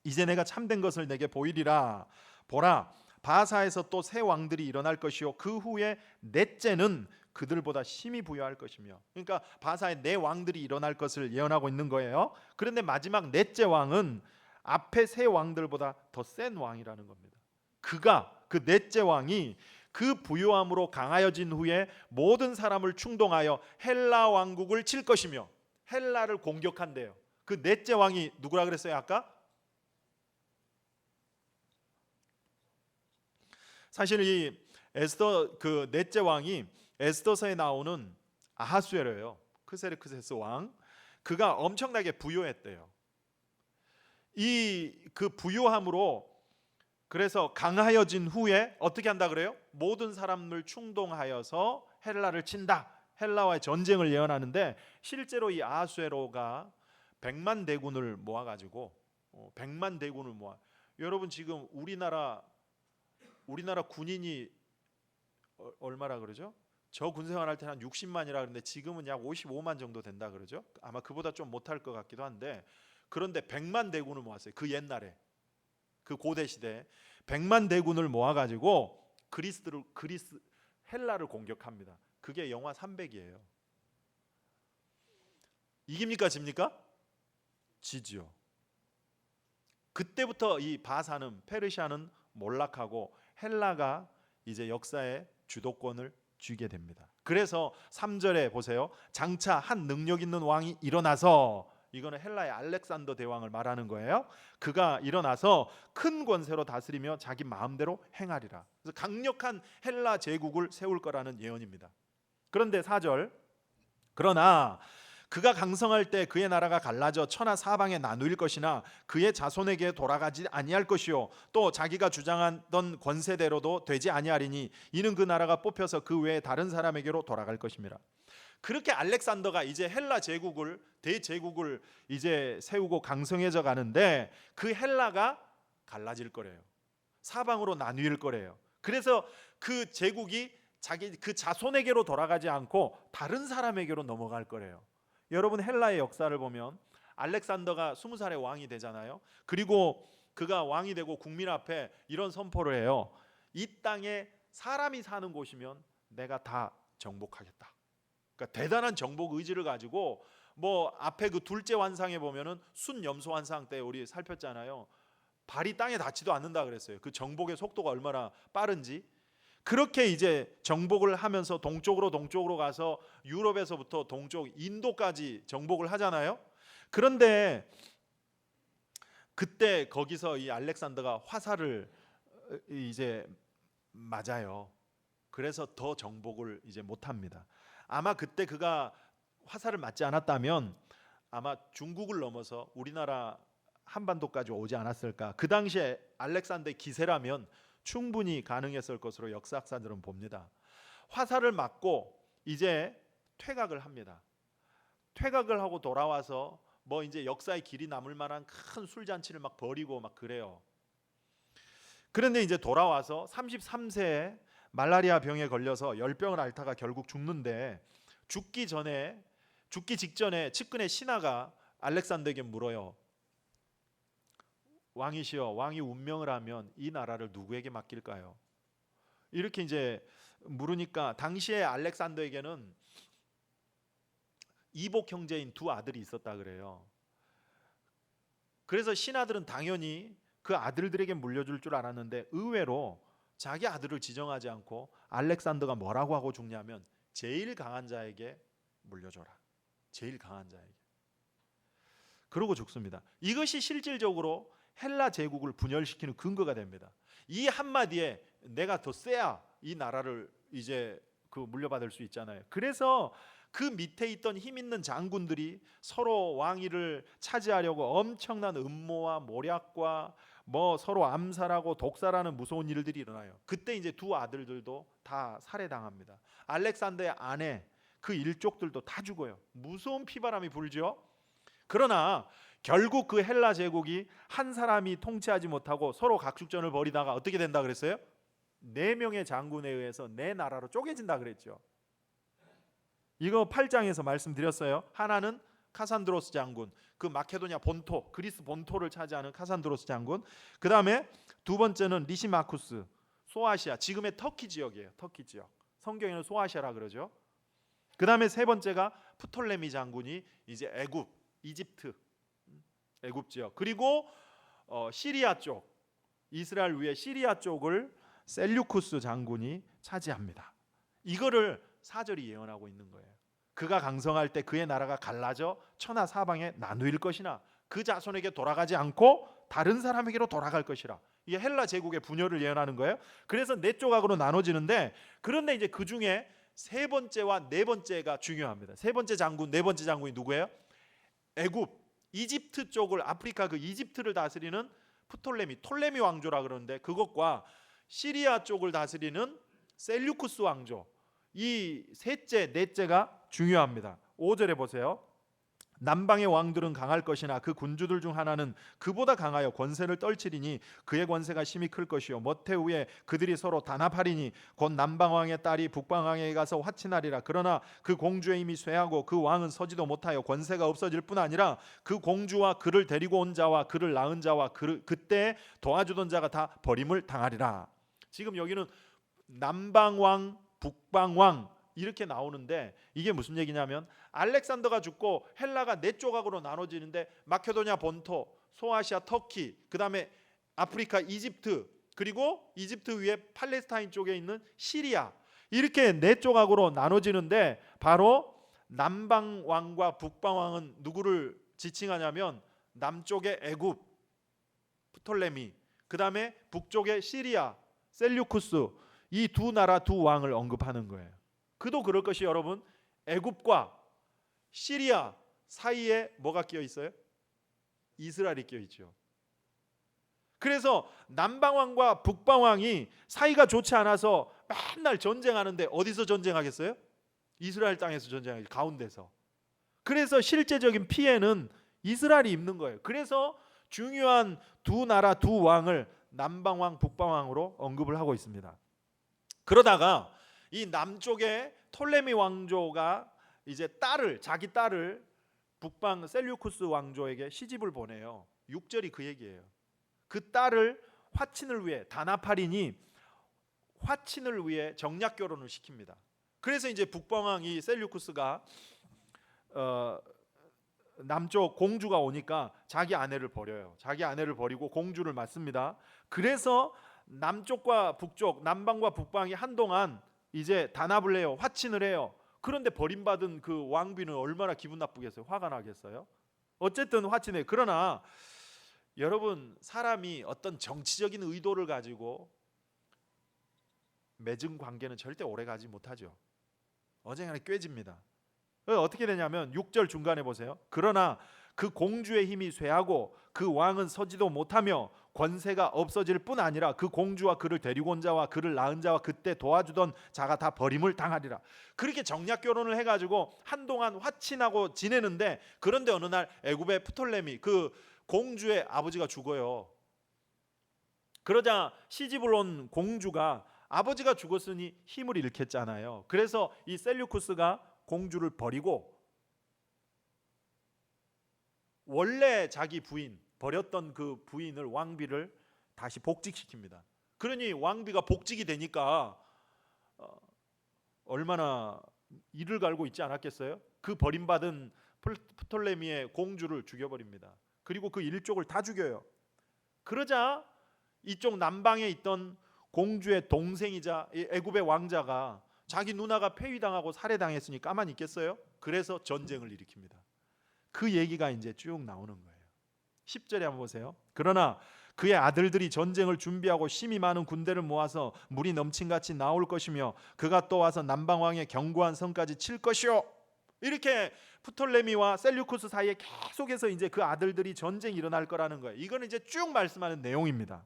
[SPEAKER 1] 이제 내가 참된 것을 내게 보이리라. 보라, 바사에서 또 새 왕들이 일어날 것이요 그 후에 넷째는 그들보다 심히 부여할 것이며. 그러니까 바사에 네 왕들이 일어날 것을 예언하고 있는 거예요. 그런데 마지막 넷째 왕은 앞에 세 왕들보다 더 센 왕이라는 겁니다. 그 넷째 왕이 그 부요함으로 강하여진 후에 모든 사람을 충동하여 헬라 왕국을 칠 것이며, 헬라를 공격한대요. 그 넷째 왕이 누구라 그랬어요 아까? 사실 이 에스더, 그 넷째 왕이 에스더서에 나오는 아하수에로예요. 크세르크세스 왕. 그가 엄청나게 부요했대요. 이 그 부요함으로, 그래서 강하여진 후에 어떻게 한다 그래요? 모든 사람을 충동하여서 헬라를 친다. 헬라와의 전쟁을 예언하는데, 실제로 이 아하수에로가 100만 대군을 모아가지고 100만 대군을 모아. 여러분 지금 우리나라 군인이 얼마라 그러죠? 저 군생활할 때는 한 60만이라 그러는데 지금은 약 55만 정도 된다 그러죠. 아마 그보다 좀 못할 것 같기도 한데, 그런데 100만 대군을 모았어요. 그 옛날에, 그 고대 시대 100만 대군을 모아가지고 헬라를 공격합니다. 그게 영하 300이에요. 이깁니까 집니까? 지지요. 그때부터 이 바사는, 페르시아는 몰락하고 헬라가 이제 역사의 주도권을 쥐게 됩니다. 그래서 3절에 보세요. 장차 한 능력 있는 왕이 일어나서, 이거는 헬라의 알렉산더 대왕을 말하는 거예요. 그가 일어나서 큰 권세로 다스리며 자기 마음대로 행하리라. 그래서 강력한 헬라 제국을 세울 거라는 예언입니다. 그런데 4절, 그러나 그가 강성할 때 그의 나라가 갈라져 천하 사방에 나누일 것이나 그의 자손에게 돌아가지 아니할 것이요 또 자기가 주장하던 권세대로도 되지 아니하리니 이는 그 나라가 뽑혀서 그 외에 다른 사람에게로 돌아갈 것입니다. 그렇게 알렉산더가 이제 헬라 제국을, 대제국을 이제 세우고 강성해져 가는데, 그 헬라가 갈라질 거래요. 사방으로 나누일 거래요. 그래서 그 제국이 자기 그 자손에게로 돌아가지 않고 다른 사람에게로 넘어갈 거래요. 여러분 헬라의 역사를 보면 알렉산더가 20살에 왕이 되잖아요. 그리고 그가 왕이 되고 국민 앞에 이런 선포를 해요. 이 땅에 사람이 사는 곳이면 내가 다 정복하겠다. 그러니까 대단한 정복 의지를 가지고, 뭐 앞에 그 둘째 환상에 보면은 순염소 환상 때 우리 살폈잖아요. 발이 땅에 닿지도 않는다 그랬어요. 그 정복의 속도가 얼마나 빠른지. 그렇게 이제 정복을 하면서 동쪽으로 가서 유럽에서부터 동쪽 인도까지 정복을 하잖아요. 그런데 그때 거기서 이 알렉산더가 화살을 이제 맞아요. 그래서 더 정복을 이제 못합니다. 아마 그때 그가 화살을 맞지 않았다면 아마 중국을 넘어서 우리나라 한반도까지 오지 않았을까. 그 당시에 알렉산더의 기세라면 충분히 가능했을 것으로 역사학자들은 봅니다. 화살을 맞고 이제 퇴각을 합니다. 퇴각을 하고 돌아와서 뭐 이제 역사의 길이 남을 만한 큰 술잔치를 막 벌이고 막 그래요. 그런데 이제 돌아와서 33세에 말라리아 병에 걸려서 열병을 앓다가 결국 죽는데, 죽기 직전에 측근의 신하가 알렉산더에게 물어요. 왕이시여, 왕이 운명을 하면 이 나라를 누구에게 맡길까요? 이렇게 이제 물으니까 당시에 알렉산더에게는 이복 형제인 두 아들이 있었다 그래요. 그래서 신하들은 당연히 그 아들들에게 물려줄 줄 알았는데 의외로 자기 아들을 지정하지 않고 알렉산더가 뭐라고 하고 죽냐면 제일 강한 자에게 물려줘라. 제일 강한 자에게. 그러고 죽습니다. 이것이 실질적으로 헬라 제국을 분열시키는 근거가 됩니다. 이 한마디에 내가 더 세야 이 나라를 이제 그 물려받을 수 있잖아요. 그래서 그 밑에 있던 힘 있는 장군들이 서로 왕위를 차지하려고 엄청난 음모와 모략과 뭐 서로 암살하고 독살하는 무서운 일들이 일어나요. 그때 이제 두 아들들도 다 살해당합니다. 알렉산더의 아내 그 일족들도 다 죽어요. 무서운 피바람이 불죠. 그러나 결국 그 헬라 제국이 한 사람이 통치하지 못하고 서로 각축전을 벌이다가 어떻게 된다 그랬어요? 4명의 장군에 의해서 내 나라로 쪼개진다 그랬죠. 이거 8장에서 말씀드렸어요. 하나는 카산드로스 장군, 그 마케도니아 본토, 그리스 본토를 차지하는 카산드로스 장군. 그 다음에 두 번째는 리시마쿠스, 소아시아, 지금의 터키 지역이에요. 터키 지역. 성경에는 소아시아라 그러죠. 그 다음에 세 번째가 프톨레미 장군이 이제 애굽, 이집트, 애굽 지역. 그리고 시리아 쪽, 이스라엘 위에 시리아 쪽을 셀류쿠스 장군이 차지합니다. 이거를 사절이 예언하고 있는 거예요. 그가 강성할 때 그의 나라가 갈라져 천하 사방에 나누일 것이나 그 자손에게 돌아가지 않고 다른 사람에게로 돌아갈 것이라. 이게 헬라 제국의 분열을 예언하는 거예요. 그래서 4조각으로 나눠지는데, 그런데 이제 그 중에 세 번째와 네 번째가 중요합니다. 세 번째 장군, 네 번째 장군이 누구예요? 애굽, 이집트 쪽을, 아프리카 그 이집트를 다스리는 톨레미 왕조라 그러는데, 그것과 시리아 쪽을 다스리는 셀류쿠스 왕조, 이 셋째, 넷째가 중요합니다. 5절에 보세요. 남방의 왕들은 강할 것이나 그 군주들 중 하나는 그보다 강하여 권세를 떨치리니 그의 권세가 심히 클 것이요 모태 후에 그들이 서로 단합하리니 곧 남방왕의 딸이 북방왕에게 가서 화친하리라. 그러나 그 공주의 힘이 쇠하고 그 왕은 서지도 못하여 권세가 없어질 뿐 아니라 그 공주와 그를 데리고 온 자와 그를 낳은 자와 그때 도와주던 자가 다 버림을 당하리라. 지금 여기는 남방왕, 북방왕 이렇게 나오는데, 이게 무슨 얘기냐면 알렉산더가 죽고 헬라가 4조각으로 나눠지는데 마케도니아 본토, 소아시아 터키, 그 다음에 아프리카 이집트, 그리고 이집트 위에 팔레스타인 쪽에 있는 시리아, 이렇게 4조각으로 나눠지는데, 바로 남방왕과 북방왕은 누구를 지칭하냐면 남쪽의 애굽 프톨레미, 그 다음에 북쪽의 시리아 셀류쿠스, 이 두 나라 두 왕을 언급하는 거예요. 그도 그럴 것이 여러분, 애굽과 시리아 사이에 뭐가 끼어 있어요? 이스라엘이 끼어 있죠. 그래서 남방왕과 북방왕이 사이가 좋지 않아서 맨날 전쟁하는데 어디서 전쟁하겠어요? 이스라엘 땅에서 전쟁하겠죠. 가운데서. 그래서 실제적인 피해는 이스라엘이 입는 거예요. 그래서 중요한 두 나라 두 왕을 남방왕 북방왕으로 언급을 하고 있습니다. 그러다가 이 남쪽의 톨레미 왕조가 이제 자기 딸을 북방 셀류쿠스 왕조에게 시집을 보내요. 6절이 그 얘기예요. 그 딸을 화친을 위해, 다나팔이니 화친을 위해 정략 결혼을 시킵니다. 그래서 이제 북방왕 이 셀류쿠스가 남쪽 공주가 오니까 자기 아내를 버려요. 자기 아내를 버리고 공주를 맞습니다. 그래서 남쪽과 북쪽, 남방과 북방이 한동안 이제 단합을 해요. 화친을 해요. 그런데 버림받은 그 왕비는 얼마나 기분 나쁘겠어요? 화가 나겠어요? 어쨌든 화친해요. 그러나 여러분, 사람이 어떤 정치적인 의도를 가지고 맺은 관계는 절대 오래가지 못하죠. 언젠가 꿰집니다. 어떻게 되냐면 6절 중간에 보세요. 그러나 그 공주의 힘이 쇠하고 그 왕은 서지도 못하며 권세가 없어질 뿐 아니라 그 공주와 그를 데리고 온 자와 그를 낳은 자와 그때 도와주던 자가 다 버림을 당하리라. 그렇게 정략 결혼을 해가지고 한동안 화친하고 지내는데, 그런데 어느 날 애굽의 프톨레미 그 공주의 아버지가 죽어요. 그러자 시집을 온 공주가 아버지가 죽었으니 힘을 잃겠잖아요. 그래서 이 셀류쿠스가 공주를 버리고 원래 자기 부인, 버렸던 그 부인을, 왕비를 다시 복직시킵니다. 그러니 왕비가 복직이 되니까 얼마나 이를 갈고 있지 않았겠어요? 그 버림받은 프톨레미의 공주를 죽여버립니다. 그리고 그 일족을 다 죽여요. 그러자 이쪽 남방에 있던 공주의 동생이자 애굽의 왕자가 자기 누나가 폐위당하고 살해당했으니 가만히 있겠어요? 그래서 전쟁을 일으킵니다. 그 얘기가 이제 쭉 나오는 거예요. 10절에 한번 보세요. 그러나 그의 아들들이 전쟁을 준비하고 심히 많은 군대를 모아서 물이 넘친같이 나올 것이며 그가 또 와서 남방왕의 견고한 성까지 칠 것이요. 이렇게 프톨레미와 셀류쿠스 사이에 계속해서 이제 그 아들들이 전쟁이 일어날 거라는 거예요. 이거는 이제 쭉 말씀하는 내용입니다.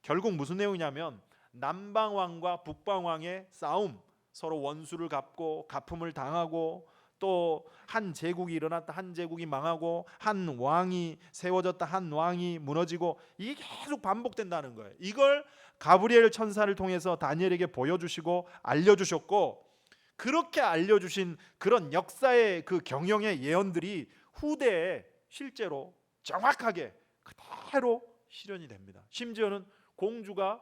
[SPEAKER 1] 결국 무슨 내용이냐면 남방왕과 북방왕의 싸움, 서로 원수를 갚고 가품을 당하고 또 한 제국이 일어났다 한 제국이 망하고 한 왕이 세워졌다 한 왕이 무너지고 이게 계속 반복된다는 거예요. 이걸 가브리엘 천사를 통해서 다니엘에게 보여주시고 알려주셨고, 그렇게 알려주신 그런 역사의 그 경영의 예언들이 후대에 실제로 정확하게 그대로 실현이 됩니다. 심지어는 공주가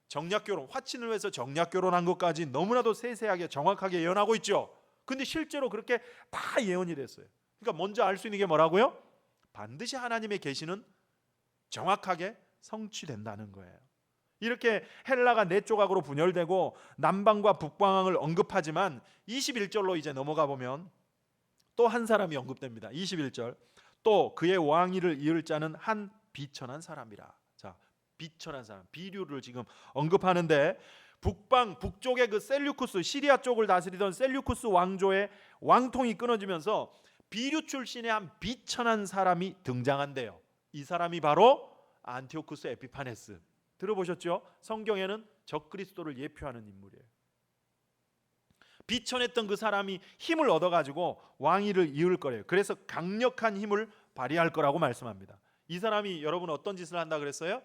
[SPEAKER 1] 정략결혼, 화친을 해서 정략결혼한 것까지 너무나도 세세하게 정확하게 예언하고 있죠. 근데 실제로 그렇게 다 예언이 됐어요. 그러니까 먼저 알 수 있는 게 뭐라고요? 반드시 하나님의 계시는 정확하게 성취된다는 거예요. 이렇게 헬라가 네 조각으로 분열되고 남방과 북방을 언급하지만 21절로 이제 넘어가 보면 또 한 사람이 언급됩니다. 21절, 또 그의 왕위를 이을 자는 한 비천한 사람이라. 자, 비천한 사람, 비류를 지금 언급하는데 북쪽의 그 셀류쿠스, 시리아 쪽을 다스리던 셀류쿠스 왕조의 왕통이 끊어지면서 비류 출신의 한 비천한 사람이 등장한대요. 이 사람이 바로 안티오쿠스 에피파네스. 들어보셨죠? 성경에는 적그리스도를 예표하는 인물이에요. 비천했던 그 사람이 힘을 얻어가지고 왕위를 이을 거래요. 그래서 강력한 힘을 발휘할 거라고 말씀합니다. 이 사람이 여러분 어떤 짓을 한다 그랬어요?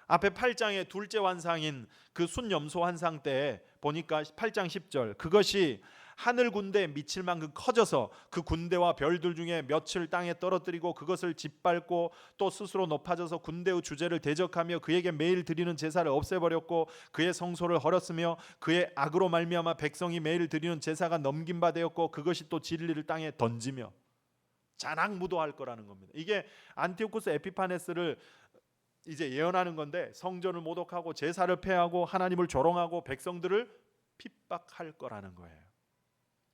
[SPEAKER 1] 앞에 8장의 둘째 환상인 그 순염소 환상 때 보니까 8장 10절, 그것이 하늘 군대에 미칠 만큼 커져서 그 군대와 별들 중에 몇을 땅에 떨어뜨리고 그것을 짓밟고 또 스스로 높아져서 군대의 주제를 대적하며 그에게 매일 드리는 제사를 없애버렸고 그의 성소를 헐었으며 그의 악으로 말미암아 백성이 매일 드리는 제사가 넘긴 바 되었고 그것이 또 진리를 땅에 던지며 잔악무도할 거라는 겁니다. 이게 안티오쿠스 에피파네스를 이제 예언하는 건데, 성전을 모독하고 제사를 폐하고 하나님을 조롱하고 백성들을 핍박할 거라는 거예요.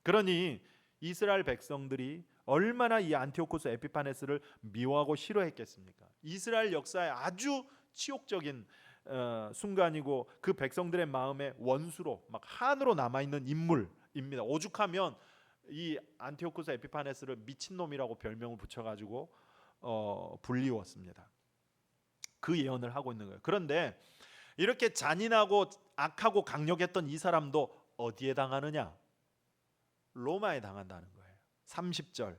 [SPEAKER 1] 그러니 이스라엘 백성들이 얼마나 이 안티오쿠스 에피파네스를 미워하고 싫어했겠습니까? 이스라엘 역사의 아주 치욕적인 순간이고 그 백성들의 마음에 원수로 막 한으로 남아있는 인물입니다. 오죽하면 이 안티오쿠스 에피파네스를 미친놈이라고 별명을 붙여가지고 불리웠습니다. 그 예언을 하고 있는 거예요. 그런데 이렇게 잔인하고 악하고 강력했던 이 사람도 어디에 당하느냐? 로마에 당한다는 거예요. 30절,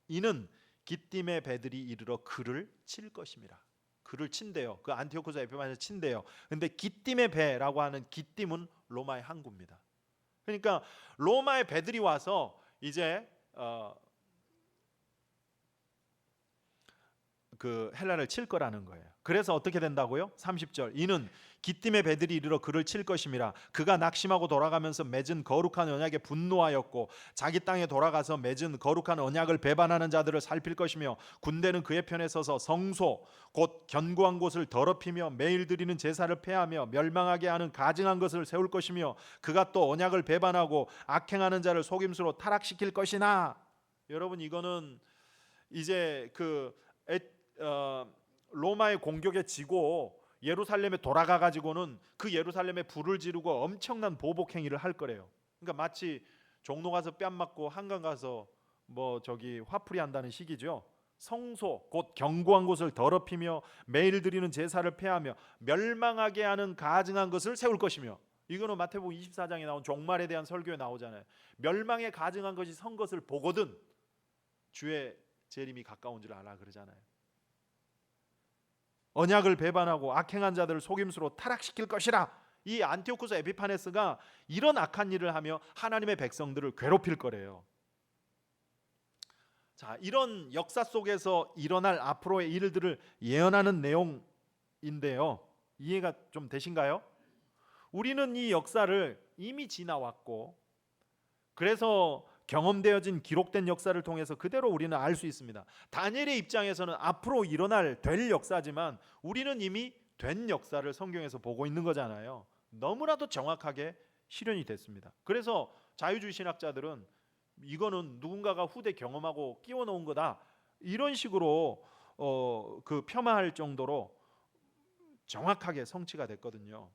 [SPEAKER 1] 이는 기띔의 배들이 이르러 그를 칠 것임이라. 그를 친대요. 그 안티오쿠스 에피파네스 친대요. 근데 기띔의 배라고 하는 기띔은 로마의 항구입니다. 그러니까 로마의 배들이 와서 이제 그 헬라를 칠 거라는 거예요. 그래서 어떻게 된다고요? 30절, 이는 기띔의 배들이 이르러 그를 칠 것임이라. 그가 낙심하고 돌아가면서 맺은 거룩한 언약에 분노하였고 자기 땅에 돌아가서 맺은 거룩한 언약을 배반하는 자들을 살필 것이며 군대는 그의 편에 서서 성소 곧 견고한 곳을 더럽히며 매일 드리는 제사를 폐하며 멸망하게 하는 가증한 것을 세울 것이며 그가 또 언약을 배반하고 악행하는 자를 속임수로 타락시킬 것이나. 여러분, 이거는 이제 로마의 공격에 지고 예루살렘에 돌아가 가지고는 그 예루살렘에 불을 지르고 엄청난 보복 행위를 할 거래요. 그러니까 마치 종로 가서 뺨 맞고 한강 가서 화풀이 한다는 식이죠. 성소 곧 견고한 곳을 더럽히며 매일 드리는 제사를 폐하며 멸망하게 하는 가증한 것을 세울 것이며. 이거는 마태복음 24장에 나온 종말에 대한 설교에 나오잖아요. 멸망에 가증한 것이 선 것을 보거든 주의 재림이 가까운 줄 알아 그러잖아요. 언약을 배반하고 악행한 자들을 속임수로 타락시킬 것이라. 이 안티오쿠스 에피파네스가 이런 악한 일을 하며 하나님의 백성들을 괴롭힐 거래요. 자, 이런 역사 속에서 일어날 앞으로의 일들을 예언하는 내용인데요. 이해가 좀 되신가요? 우리는 이 역사를 이미 지나왔고, 그래서 경험되어진 기록된 역사를 통해서 그대로 우리는 알 수 있습니다. 다니엘의 입장에서는 앞으로 될 역사지만 우리는 이미 된 역사를 성경에서 보고 있는 거잖아요. 너무나도 정확하게 실현이 됐습니다. 그래서 자유주의 신학자들은 이거는 누군가가 후대 경험하고 끼워 놓은 거다, 이런 식으로 폄하할 정도로 정확하게 성취가 됐거든요.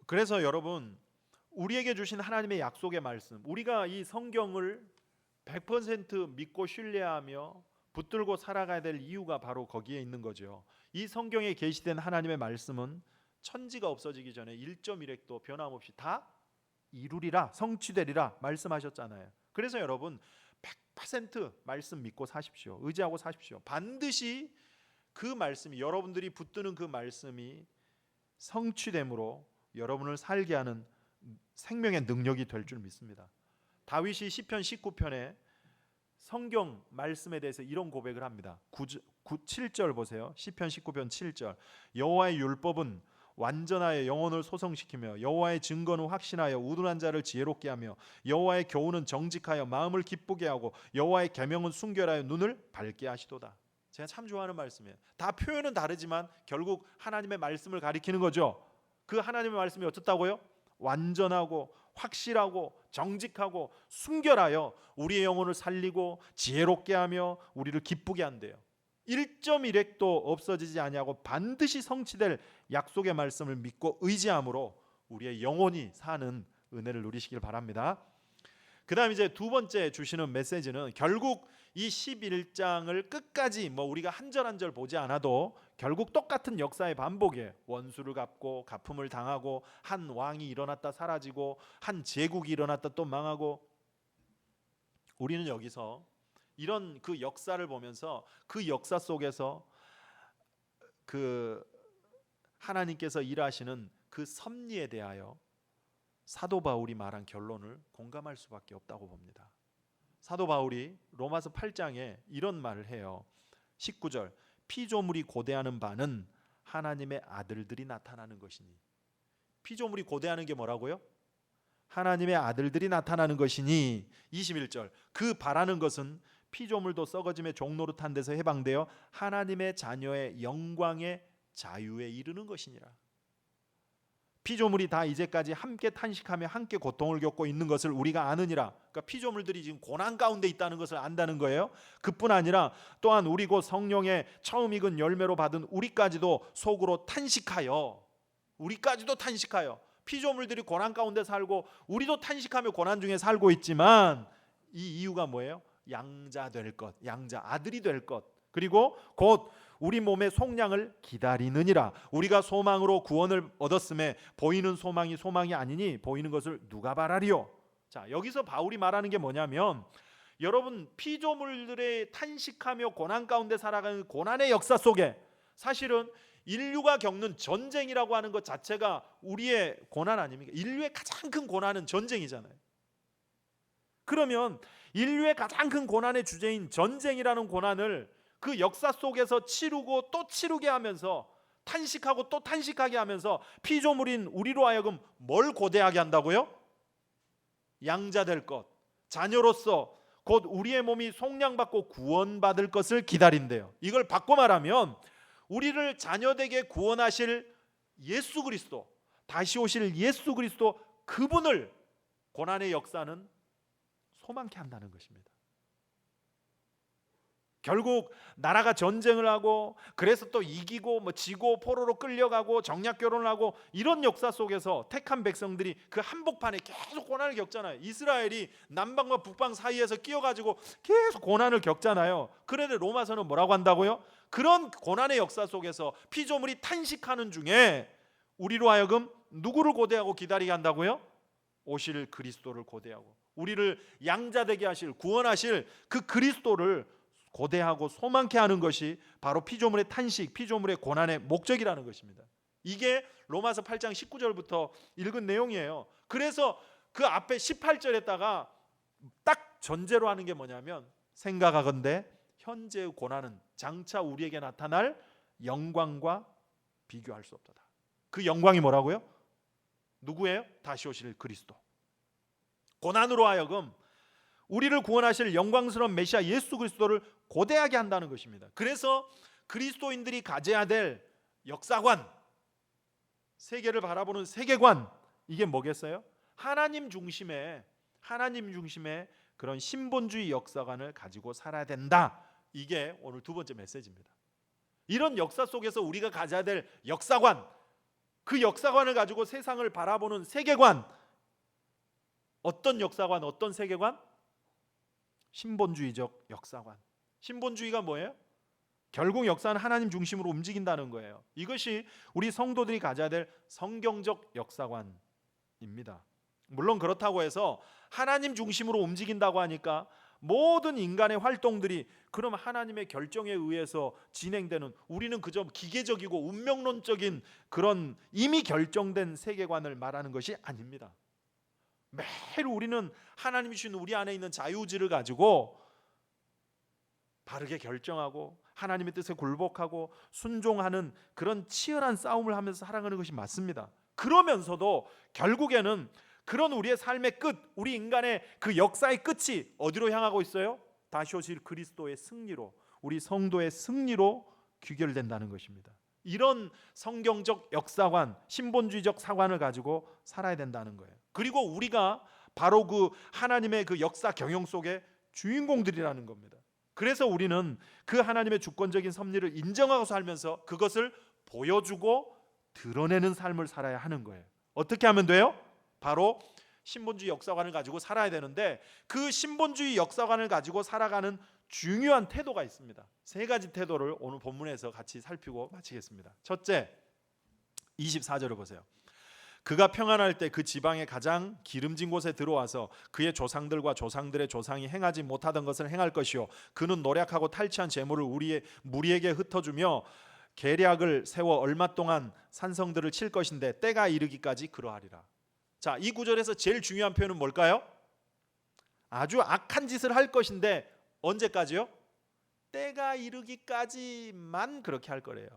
[SPEAKER 1] 그래서 여러분, 우리에게 주신 하나님의 약속의 말씀, 우리가 이 성경을 100% 믿고 신뢰하며 붙들고 살아가야 될 이유가 바로 거기에 있는 거죠. 이 성경에 계시된 하나님의 말씀은 천지가 없어지기 전에 1.1획도 변함없이 다 이루리라, 성취되리라 말씀하셨잖아요. 그래서 여러분 100% 말씀 믿고 사십시오. 의지하고 사십시오. 반드시 그 말씀이, 여러분들이 붙드는 그 말씀이 성취됨으로 여러분을 살게 하는 생명의 능력이 될 줄 믿습니다. 다윗이 시편 19편에 성경 말씀에 대해서 이런 고백을 합니다. 7절 보세요. 시편 19편 7절. 여호와의 율법은 완전하여 영혼을 소성시키며 여호와의 증거는 확신하여 우둔한 자를 지혜롭게 하며 여호와의 교훈은 정직하여 마음을 기쁘게 하고 여호와의 계명은 순결하여 눈을 밝게 하시도다. 제가 참 좋아하는 말씀이에요. 다 표현은 다르지만 결국 하나님의 말씀을 가리키는 거죠. 그 하나님의 말씀이 어떻다고요? 완전하고 확실하고 정직하고 순결하여 우리의 영혼을 살리고 지혜롭게 하며 우리를 기쁘게 한대요. 1.1획도 없어지지 아니하고 반드시 성취될 약속의 말씀을 믿고 의지함으로 우리의 영혼이 사는 은혜를 누리시길 바랍니다. 그 다음 이제 두 번째 주시는 메시지는 결국 이 11장을 끝까지 우리가 한 절 한 절 보지 않아도 결국 똑같은 역사의 반복이에요. 원수를 갚고 가품을 당하고 한 왕이 일어났다 사라지고 한 제국이 일어났다 또 망하고, 우리는 여기서 이런 그 역사를 보면서 그 역사 속에서 그 하나님께서 일하시는 그 섭리에 대하여 사도 바울이 말한 결론을 공감할 수밖에 없다고 봅니다. 사도 바울이 로마서 8장에 이런 말을 해요. 19절. 피조물이 고대하는 바는 하나님의 아들들이 나타나는 것이니. 피조물이 고대하는 게 뭐라고요? 하나님의 아들들이 나타나는 것이니. 21절. 그 바라는 것은 피조물도 썩어짐의 종노릇한 데서 해방되어 하나님의 자녀의 영광의 자유에 이르는 것이니라. 피조물이 다 이제까지 함께 탄식하며 함께 고통을 겪고 있는 것을 우리가 아느니라. 그러니까 피조물들이 지금 고난 가운데 있다는 것을 안다는 거예요. 그뿐 아니라 또한 우리 곧 성령의 처음 익은 열매로 받은 우리까지도 속으로 탄식하여, 피조물들이 고난 가운데 살고 우리도 탄식하며 고난 중에 살고 있지만 이 이유가 뭐예요? 양자 될 것, 양자 아들이 될 것, 그리고 곧 우리 몸의 속량을 기다리느니라. 우리가 소망으로 구원을 얻었음에 보이는 소망이 소망이 아니니 보이는 것을 누가 바라리요? 자, 여기서 바울이 말하는 게 뭐냐면, 여러분 피조물들의 탄식하며 고난 가운데 살아가는 고난의 역사 속에 사실은 인류가 겪는 전쟁이라고 하는 것 자체가 우리의 고난 아닙니까? 인류의 가장 큰 고난은 전쟁이잖아요. 그러면 인류의 가장 큰 고난의 주제인 전쟁이라는 고난을 그 역사 속에서 치르고 또 치르게 하면서 탄식하고 또 탄식하게 하면서 피조물인 우리로 하여금 뭘 고대하게 한다고요? 양자될 것, 자녀로서 곧 우리의 몸이 속량받고 구원받을 것을 기다린대요. 이걸 바꿔 말하면 우리를 자녀되게 구원하실 예수 그리스도, 다시 오실 예수 그리스도, 그분을 고난의 역사는 소망케 한다는 것입니다. 결국 나라가 전쟁을 하고 그래서 또 이기고 지고 포로로 끌려가고 정략 결혼을 하고 이런 역사 속에서 택한 백성들이 그 한복판에 계속 고난을 겪잖아요. 이스라엘이 남방과 북방 사이에서 끼어가지고 계속 고난을 겪잖아요. 그런데 로마서는 뭐라고 한다고요? 그런 고난의 역사 속에서 피조물이 탄식하는 중에 우리로 하여금 누구를 고대하고 기다리게 한다고요? 오실 그리스도를 고대하고 우리를 양자되게 하실, 구원하실 그 그리스도를 고대하고 소망케 하는 것이 바로 피조물의 탄식, 피조물의 고난의 목적이라는 것입니다. 이게 로마서 8장 19절부터 읽은 내용이에요. 그래서 그 앞에 18절에다가 딱 전제로 하는 게 뭐냐면, 생각하건대 현재의 고난은 장차 우리에게 나타날 영광과 비교할 수 없도다. 그 영광이 뭐라고요? 누구예요? 다시 오실 그리스도. 고난으로 하여금 우리를 구원하실 영광스러운 메시아 예수 그리스도를 고대하게 한다는 것입니다. 그래서 그리스도인들이 가져야 될 역사관, 세계를 바라보는 세계관, 이게 뭐겠어요? 하나님 중심의 그런 신본주의 역사관을 가지고 살아야 된다. 이게 오늘 두 번째 메시지입니다. 이런 역사 속에서 우리가 가져야 될 역사관, 그 역사관을 가지고 세상을 바라보는 세계관, 어떤 역사관, 어떤 세계관? 신본주의적 역사관. 신본주의가 뭐예요? 결국 역사는 하나님 중심으로 움직인다는 거예요. 이것이 우리 성도들이 가져야 될 성경적 역사관입니다. 물론 그렇다고 해서 하나님 중심으로 움직인다고 하니까 모든 인간의 활동들이 그럼 하나님의 결정에 의해서 진행되는, 우리는 그저 기계적이고 운명론적인 그런 이미 결정된 세계관을 말하는 것이 아닙니다. 매일 우리는 하나님이 주신 우리 안에 있는 자유의지를 가지고 바르게 결정하고 하나님의 뜻에 굴복하고 순종하는 그런 치열한 싸움을 하면서 살아가는 것이 맞습니다. 그러면서도 결국에는 그런 우리의 삶의 끝, 우리 인간의 그 역사의 끝이 어디로 향하고 있어요? 다시 오실 그리스도의 승리로, 우리 성도의 승리로 귀결된다는 것입니다. 이런 성경적 역사관, 신본주의적 사관을 가지고 살아야 된다는 거예요. 그리고 우리가 바로 그 하나님의 그 역사 경영 속의 주인공들이라는 겁니다. 그래서 우리는 그 하나님의 주권적인 섭리를 인정하고 살면서 그것을 보여주고 드러내는 삶을 살아야 하는 거예요. 어떻게 하면 돼요? 바로 신본주의 역사관을 가지고 살아야 되는데, 그 신본주의 역사관을 가지고 살아가는 중요한 태도가 있습니다. 세 가지 태도를 오늘 본문에서 같이 살피고 마치겠습니다. 첫째, 24절을 보세요. 그가 평안할 때 그 지방의 가장 기름진 곳에 들어와서 그의 조상들과 조상들의 조상이 행하지 못하던 것을 행할 것이요, 그는 노략하고 탈취한 재물을 무리에게 흩어주며 계략을 세워 얼마 동안 산성들을 칠 것인데 때가 이르기까지 그러하리라. 자, 이 구절에서 제일 중요한 표현은 뭘까요? 아주 악한 짓을 할 것인데 언제까지요? 때가 이르기까지만 그렇게 할 거래요.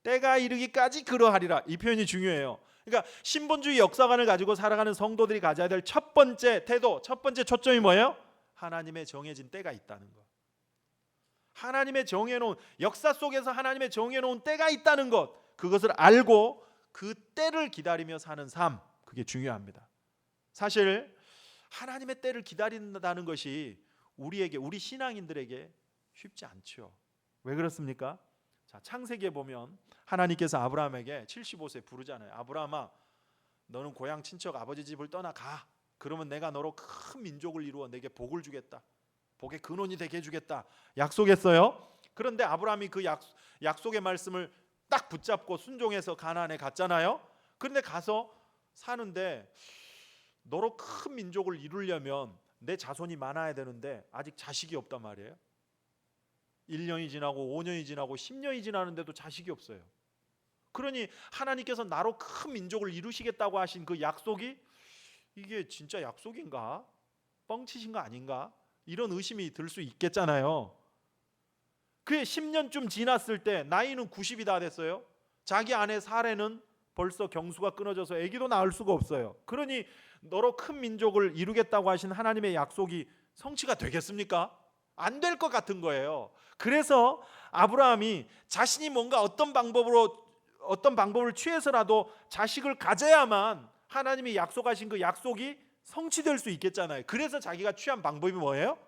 [SPEAKER 1] 때가 이르기까지 그러하리라. 이 표현이 중요해요. 그러니까 신본주의 역사관을 가지고 살아가는 성도들이 가져야 될 첫 번째 태도, 첫 번째 초점이 뭐예요? 하나님의 정해진 때가 있다는 것. 하나님의 정해놓은, 역사 속에서 하나님의 정해놓은 때가 있다는 것, 그것을 알고 그 때를 기다리며 사는 삶, 그게 중요합니다. 사실 하나님의 때를 기다린다는 것이 우리에게, 우리 신앙인들에게 쉽지 않죠. 왜 그렇습니까? 자, 창세기에 보면 하나님께서 아브라함에게 75세 부르잖아요. 아브라함아, 너는 고향 친척 아버지 집을 떠나가. 그러면 내가 너로 큰 민족을 이루어 내게 복을 주겠다. 복의 근원이 되게 해주겠다. 약속했어요. 그런데 아브라함이 그 약속의 말씀을 딱 붙잡고 순종해서 가나안에 갔잖아요. 그런데 가서 사는데 너로 큰 민족을 이루려면 내 자손이 많아야 되는데 아직 자식이 없단 말이에요. 1년이 지나고 5년이 지나고 10년이 지나는데도 자식이 없어요. 그러니 하나님께서 나로 큰 민족을 이루시겠다고 하신 그 약속이 이게 진짜 약속인가? 뻥치신 거 아닌가? 이런 의심이 들 수 있겠잖아요. 그게 10년쯤 지났을 때 나이는 90이 다 됐어요. 자기 아내 사레는 벌써 경수가 끊어져서 아기도 낳을 수가 없어요. 그러니 너로 큰 민족을 이루겠다고 하신 하나님의 약속이 성취가 되겠습니까? 안 될 것 같은 거예요. 그래서 아브라함이 자신이 뭔가 어떤 방법을 취해서라도 자식을 가져야만 하나님이 약속하신 그 약속이 성취될 수 있겠잖아요. 그래서 자기가 취한 방법이 뭐예요?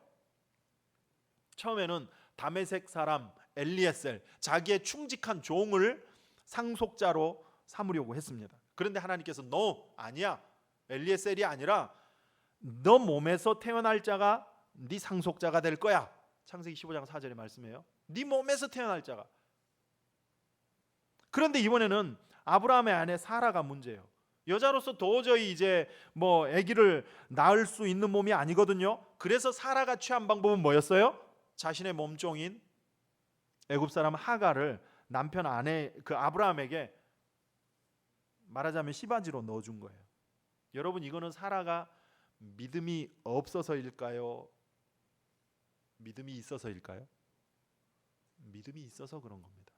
[SPEAKER 1] 처음에는 다메섹 사람 엘리에셀, 자기의 충직한 종을 상속자로 삼으려고 했습니다. 그런데 하나님께서 너 아니야, 엘리에셀이 아니라 너 몸에서 태어날 자가 네 상속자가 될 거야. 창세기 15장 4절의 말씀이에요. 네 몸에서 태어날 자가. 그런데 이번에는 아브라함의 아내 사라가 문제예요. 여자로서 도저히 이제 뭐 아기를 낳을 수 있는 몸이 아니거든요. 그래서 사라가 취한 방법은 뭐였어요? 자신의 몸종인 애굽 사람 하가를 남편 아내 그 아브라함에게 말하자면 시바지로 넣어준 거예요. 여러분, 이거는 사라가 믿음이 없어서일까요? 믿음이 있어서일까요? 믿음이 있어서 그런 겁니다.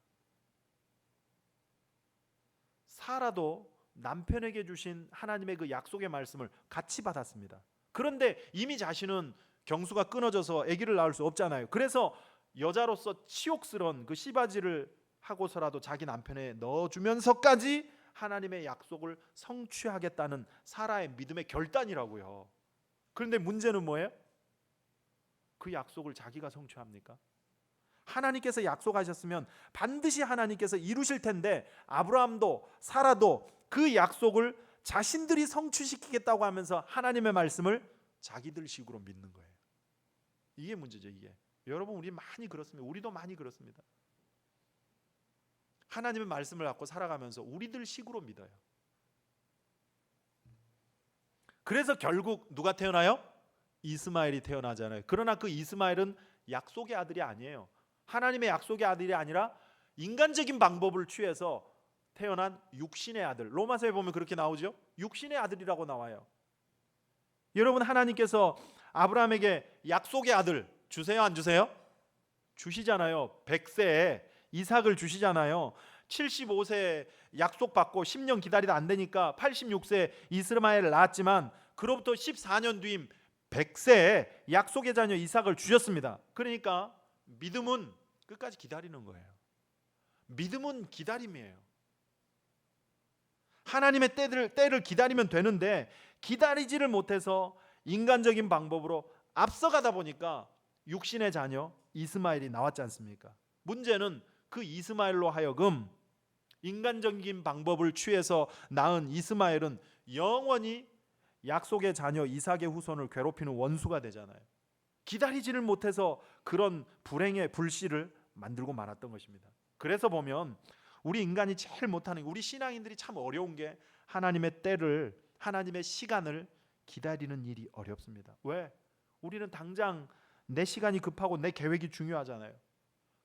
[SPEAKER 1] 사라도 남편에게 주신 하나님의 그 약속의 말씀을 같이 받았습니다. 그런데 이미 자신은 경수가 끊어져서 아기를 낳을 수 없잖아요. 그래서 여자로서 치욕스러운 그 씨바지를 하고서라도 자기 남편에 넣어주면서까지 하나님의 약속을 성취하겠다는 사라의 믿음의 결단이라고요. 그런데 문제는 뭐예요? 그 약속을 자기가 성취합니까? 하나님께서 약속하셨으면 반드시 하나님께서 이루실 텐데 아브라함도 사라도 그 약속을 자신들이 성취시키겠다고 하면서 하나님의 말씀을 자기들 식으로 믿는 거예요. 이게 문제죠. 이게 여러분, 우리 많이 그렇습니다. 우리도 많이 그렇습니다. 하나님의 말씀을 갖고 살아가면서 우리들 식으로 믿어요. 그래서 결국 누가 태어나요? 이스마엘이 태어나잖아요. 그러나 그 이스마엘은 약속의 아들이 아니에요. 하나님의 약속의 아들이 아니라 인간적인 방법을 취해서 태어난 육신의 아들. 로마서에 보면 그렇게 나오죠. 육신의 아들이라고 나와요. 여러분, 하나님께서 아브라함에게 약속의 아들 주세요, 안 주세요? 주시잖아요. 100세에 이삭을 주시잖아요. 75세 약속받고 10년 기다리다 안 되니까 86세 이스마엘을 낳았지만 그로부터 14년 뒤인 100세에 약속의 자녀 이삭을 주셨습니다. 그러니까 믿음은 끝까지 기다리는 거예요. 믿음은 기다림이에요. 하나님의 때를 기다리면 되는데 기다리지를 못해서 인간적인 방법으로 앞서가다 보니까 육신의 자녀 이스마엘이 나왔지 않습니까? 문제는 그 이스마엘로 하여금 인간적인 방법을 취해서 낳은 이스마엘은 영원히 약속의 자녀 이삭의 후손을 괴롭히는 원수가 되잖아요. 기다리지를 못해서 그런 불행의 불씨를 만들고 말았던 것입니다. 그래서 보면 우리 인간이 제일 못하는, 우리 신앙인들이 참 어려운 게 하나님의 때를, 하나님의 시간을 기다리는 일이 어렵습니다. 왜? 우리는 당장 내 시간이 급하고 내 계획이 중요하잖아요.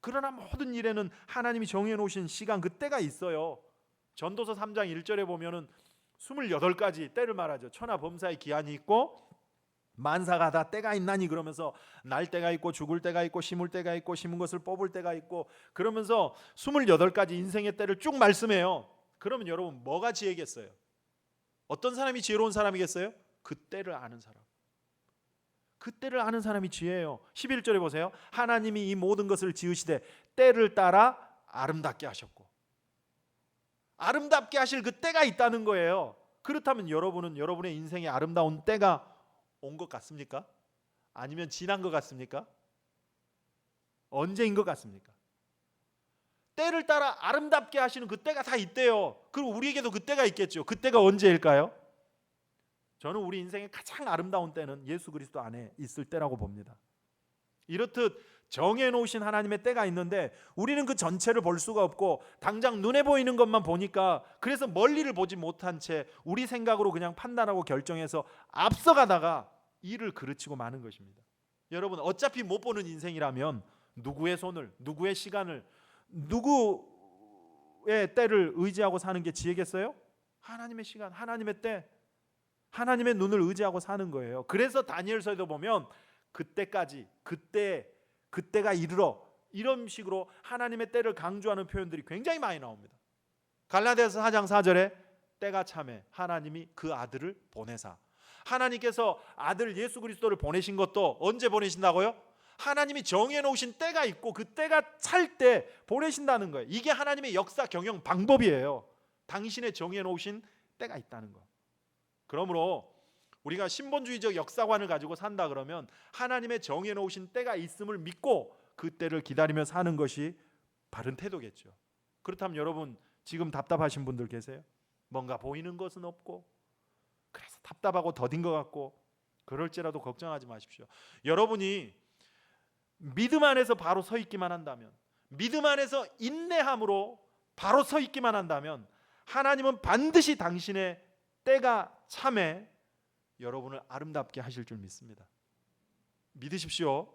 [SPEAKER 1] 그러나 모든 일에는 하나님이 정해 놓으신 시간, 그 때가 있어요. 전도서 3장 1절에 보면은 28가지 때를 말하죠. 천하 범사의 기한이 있고 만사가 다 때가 있나니, 그러면서 날 때가 있고 죽을 때가 있고 심을 때가 있고 심은 것을 뽑을 때가 있고, 그러면서 28가지 인생의 때를 쭉 말씀해요. 그러면 여러분, 뭐가 지혜겠어요? 어떤 사람이 지혜로운 사람이겠어요? 그 때를 아는 사람. 그 때를 아는 사람이 지혜예요. 11절에 보세요. 하나님이 이 모든 것을 지으시되 때를 따라 아름답게 하셨고, 아름답게 하실 그 때가 있다는 거예요. 그렇다면 여러분은 여러분의 인생에 아름다운 때가 온 것 같습니까? 아니면 지난 것 같습니까? 언제인 것 같습니까? 때를 따라 아름답게 하시는 그 때가 다 있대요. 그리고 우리에게도 그 때가 있겠죠. 그 때가 언제일까요? 저는 우리 인생의 가장 아름다운 때는 예수 그리스도 안에 있을 때라고 봅니다. 이렇듯 정해놓으신 하나님의 때가 있는데 우리는 그 전체를 볼 수가 없고 당장 눈에 보이는 것만 보니까, 그래서 멀리를 보지 못한 채 우리 생각으로 그냥 판단하고 결정해서 앞서가다가 일을 그르치고 마는 것입니다. 여러분, 어차피 못 보는 인생이라면 누구의 손을, 누구의 시간을, 누구의 때를 의지하고 사는 게 지혜겠어요? 하나님의 시간, 하나님의 때, 하나님의 눈을 의지하고 사는 거예요. 그래서 다니엘서에도 보면 그때까지, 그때가 이르러, 이런 식으로 하나님의 때를 강조하는 표현들이 굉장히 많이 나옵니다. 갈라디아서 4장 4절에 때가 참에 하나님이 그 아들을 보내사, 하나님께서 아들 예수 그리스도를 보내신 것도 언제 보내신다고요? 하나님이 정해놓으신 때가 있고 그 때가 찰 때 보내신다는 거예요. 이게 하나님의 역사 경영 방법이에요. 당신의 정해놓으신 때가 있다는 거. 그러므로 우리가 신본주의적 역사관을 가지고 산다 그러면 하나님의 정해놓으신 때가 있음을 믿고 그 때를 기다리며 사는 것이 바른 태도겠죠. 그렇다면 여러분, 지금 답답하신 분들 계세요? 뭔가 보이는 것은 없고 그래서 답답하고 더딘 것 같고, 그럴지라도 걱정하지 마십시오. 여러분이 믿음 안에서 바로 서 있기만 한다면, 믿음 안에서 인내함으로 바로 서 있기만 한다면 하나님은 반드시 당신의 때가 참에 여러분을 아름답게 하실 줄 믿습니다. 믿으십시오.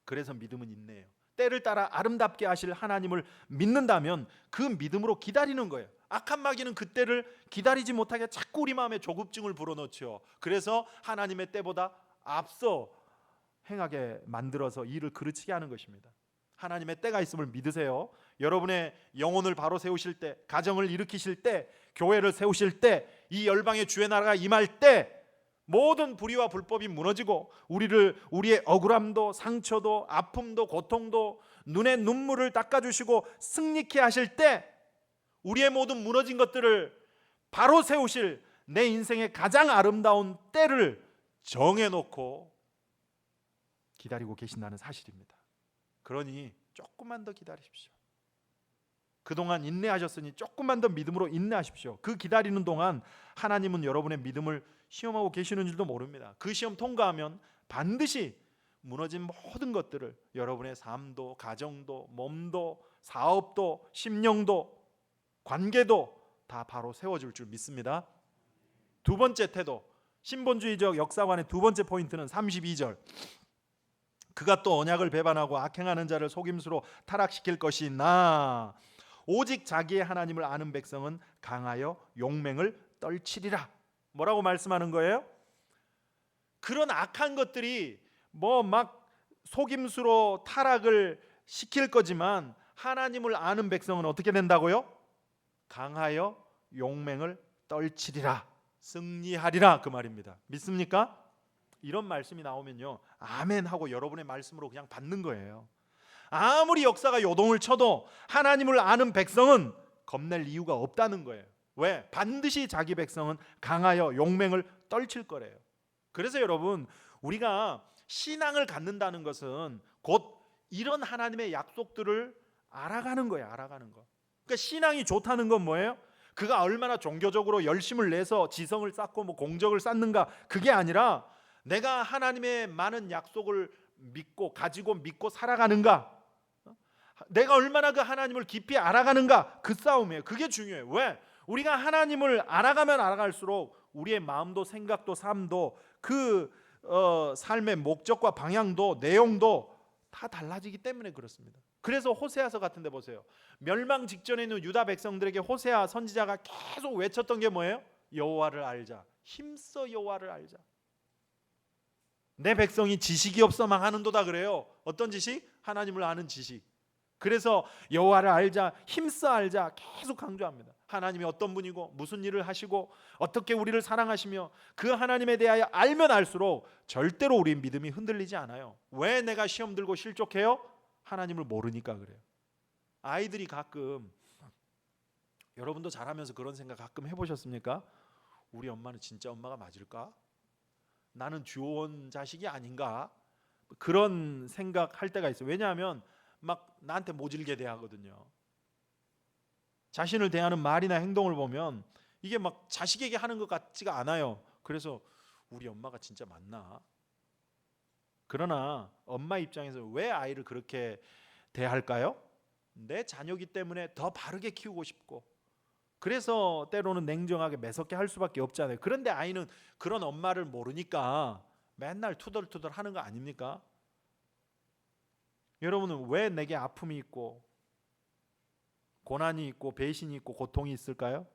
[SPEAKER 1] 그래서 믿음은 인내예요. 때를 따라 아름답게 하실 하나님을 믿는다면 그 믿음으로 기다리는 거예요. 악한 마귀는 그 때를 기다리지 못하게 자꾸 우리 마음에 조급증을 불어넣죠. 그래서 하나님의 때보다 앞서 행하게 만들어서 일을 그르치게 하는 것입니다. 하나님의 때가 있음을 믿으세요. 여러분의 영혼을 바로 세우실 때, 가정을 일으키실 때, 교회를 세우실 때, 이 열방의 주의 나라가 임할 때 모든 불의와 불법이 무너지고 우리의 억울함도 상처도 아픔도 고통도 눈의 눈물을 닦아주시고 승리케 하실 때 우리의 모든 무너진 것들을 바로 세우실 내 인생의 가장 아름다운 때를 정해놓고 기다리고 계신다는 사실입니다. 그러니 조금만 더 기다리십시오. 그동안 인내하셨으니 조금만 더 믿음으로 인내하십시오. 그 기다리는 동안 하나님은 여러분의 믿음을 시험하고 계시는 줄도 모릅니다. 그 시험 통과하면 반드시 무너진 모든 것들을 여러분의 삶도, 가정도, 몸도, 사업도, 심령도, 관계도 다 바로 세워줄 줄 믿습니다. 두 번째 태도, 신본주의적 역사관의 두 번째 포인트는 32절. 그가 또 언약을 배반하고 악행하는 자를 속임수로 타락시킬 것이나 오직 자기의 하나님을 아는 백성은 강하여 용맹을 떨치리라. 뭐라고 말씀하는 거예요? 그런 악한 것들이 뭐 막 속임수로 타락을 시킬 거지만 하나님을 아는 백성은 어떻게 된다고요? 강하여 용맹을 떨치리라, 승리하리라, 그 말입니다. 믿습니까? 이런 말씀이 나오면요, 아멘 하고 여러분의 말씀으로 그냥 받는 거예요. 아무리 역사가 요동을 쳐도 하나님을 아는 백성은 겁낼 이유가 없다는 거예요. 왜? 반드시 자기 백성은 강하여 용맹을 떨칠 거래요. 그래서 여러분, 우리가 신앙을 갖는다는 것은 곧 이런 하나님의 약속들을 알아가는 거예요. 알아가는 거. 그러니까 신앙이 좋다는 건 뭐예요? 그가 얼마나 종교적으로 열심을 내서 지성을 쌓고 뭐 공적을 쌓는가, 그게 아니라 내가 하나님의 많은 약속을 가지고 믿고 살아가는가, 내가 얼마나 그 하나님을 깊이 알아가는가, 그 싸움이에요. 그게 중요해요. 왜? 우리가 하나님을 알아가면 알아갈수록 우리의 마음도 생각도 삶도 그 삶의 목적과 방향도 내용도 다 달라지기 때문에 그렇습니다. 그래서 호세아서 같은 데 보세요. 멸망 직전에 있는 유다 백성들에게 호세아 선지자가 계속 외쳤던 게 뭐예요? 여호와를 알자, 힘써 여호와를 알자. 내 백성이 지식이 없어 망하는도다 그래요. 어떤 지식? 하나님을 아는 지식. 그래서 여호와를 알자, 힘써 알자 계속 강조합니다. 하나님이 어떤 분이고 무슨 일을 하시고 어떻게 우리를 사랑하시며 그 하나님에 대하여 알면 알수록 절대로 우리 믿음이 흔들리지 않아요. 왜 내가 시험 들고 실족해요? 하나님을 모르니까 그래요. 아이들이 가끔, 여러분도 잘하면서 그런 생각 가끔 해보셨습니까? 우리 엄마는 진짜 엄마가 맞을까? 나는 좋은 자식이 아닌가? 그런 생각할 때가 있어요. 왜냐하면 막 나한테 모질게 대하거든요. 자신을 대하는 말이나 행동을 보면 이게 막 자식에게 하는 것 같지가 않아요. 그래서 우리 엄마가 진짜 맞나? 그러나 엄마 입장에서 왜 아이를 그렇게 대할까요? 내 자녀이기 때문에 더 바르게 키우고 싶고, 그래서 때로는 냉정하게 매섭게 할 수밖에 없잖아요. 그런데 아이는 그런 엄마를 모르니까 맨날 투덜투덜 하는 거 아닙니까? 여러분은 왜 내게 아픔이 있고 고난이 있고 배신이 있고 고통이 있을까요?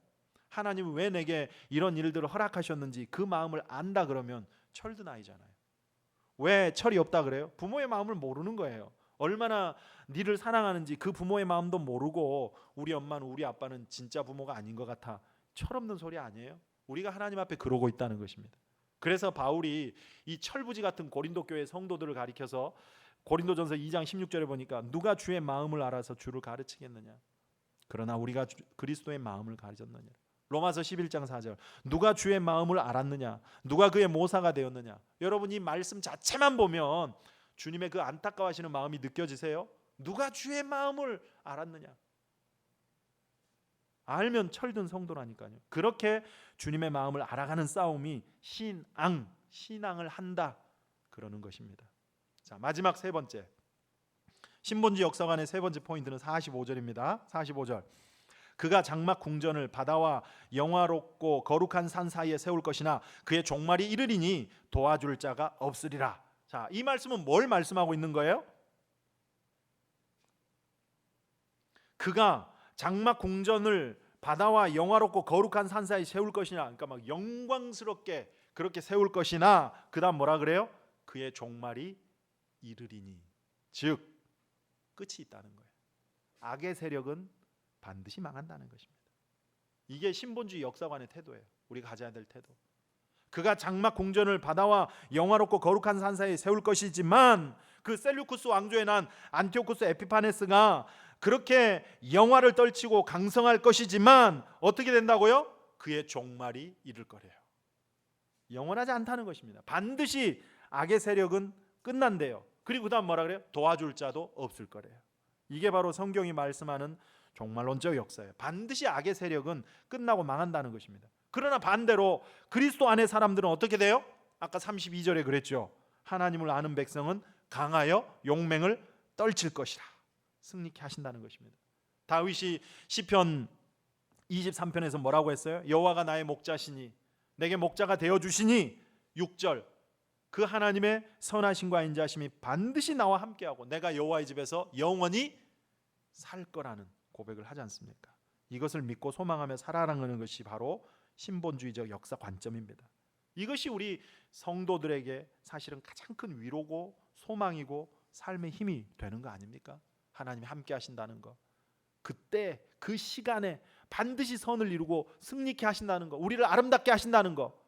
[SPEAKER 1] 하나님은 왜 내게 이런 일들을 허락하셨는지 그 마음을 안다 그러면 철든 아이잖아요. 왜 철이 없다 그래요? 부모의 마음을 모르는 거예요. 얼마나 니를 사랑하는지 그 부모의 마음도 모르고 우리 엄마는 우리 아빠는 진짜 부모가 아닌 것 같아, 철없는 소리 아니에요? 우리가 하나님 앞에 그러고 있다는 것입니다. 그래서 바울이 이 철부지 같은 고린도 교회 성도들을 가리켜서 고린도전서 2장 16절에 보니까 누가 주의 마음을 알아서 주를 가르치겠느냐, 그러나 우리가 그리스도의 마음을 가졌느냐. 로마서 11장 4절, 누가 주의 마음을 알았느냐, 누가 그의 모사가 되었느냐. 여러분, 이 말씀 자체만 보면 주님의 그 안타까워하시는 마음이 느껴지세요? 누가 주의 마음을 알았느냐. 알면 철든 성도라니까요. 그렇게 주님의 마음을 알아가는 싸움이 신앙을 한다 그러는 것입니다. 자, 마지막 세 번째, 신본주의 역사관의 세 번째 포인트는 45절입니다. 45절, 그가 장막 궁전을 바다와 영화롭고 거룩한 산 사이에 세울 것이나 그의 종말이 이르리니 도와줄 자가 없으리라. 자, 이 말씀은 뭘 말씀하고 있는 거예요? 그가 장막 궁전을 바다와 영화롭고 거룩한 산 사이에 세울 것이나, 그러니까 막 영광스럽게 그렇게 세울 것이나, 그다음 뭐라 그래요? 그의 종말이 이르리니, 즉 끝이 있다는 거예요. 악의 세력은 반드시 망한다는 것입니다. 이게 신본주의 역사관의 태도예요. 우리가 가져야 될 태도. 그가 장막 궁전을 바다와 영화롭고 거룩한 산 사이에 세울 것이지만 그 셀류쿠스 왕조에 난 안티오쿠스 에피파네스가 그렇게 영화를 떨치고 강성할 것이지만 어떻게 된다고요? 그의 종말이 이를 거래요. 영원하지 않다는 것입니다. 반드시 악의 세력은 끝난대요. 그리고 그다음 뭐라 그래요? 도와줄 자도 없을 거래요. 이게 바로 성경이 말씀하는 종말론적 역사예요. 반드시 악의 세력은 끝나고 망한다는 것입니다. 그러나 반대로 그리스도 안의 사람들은 어떻게 돼요? 아까 32절에 그랬죠. 하나님을 아는 백성은 강하여 용맹을 떨칠 것이라. 승리케 하신다는 것입니다. 다윗이 시편 23편에서 뭐라고 했어요? 여호와가 나의 목자시니 내게 목자가 되어주시니 6절 그 하나님의 선하심과 인자심이 반드시 나와 함께하고 내가 여호와의 집에서 영원히 살 거라는 고백을 하지 않습니까? 이것을 믿고 소망하며 살아가는 것이 바로 신본주의적 역사 관점입니다. 이것이 우리 성도들에게 사실은 가장 큰 위로고 소망이고 삶의 힘이 되는 거 아닙니까? 하나님이 함께 하신다는 거, 그때 그 시간에 반드시 선을 이루고 승리케 하신다는 거, 우리를 아름답게 하신다는 거,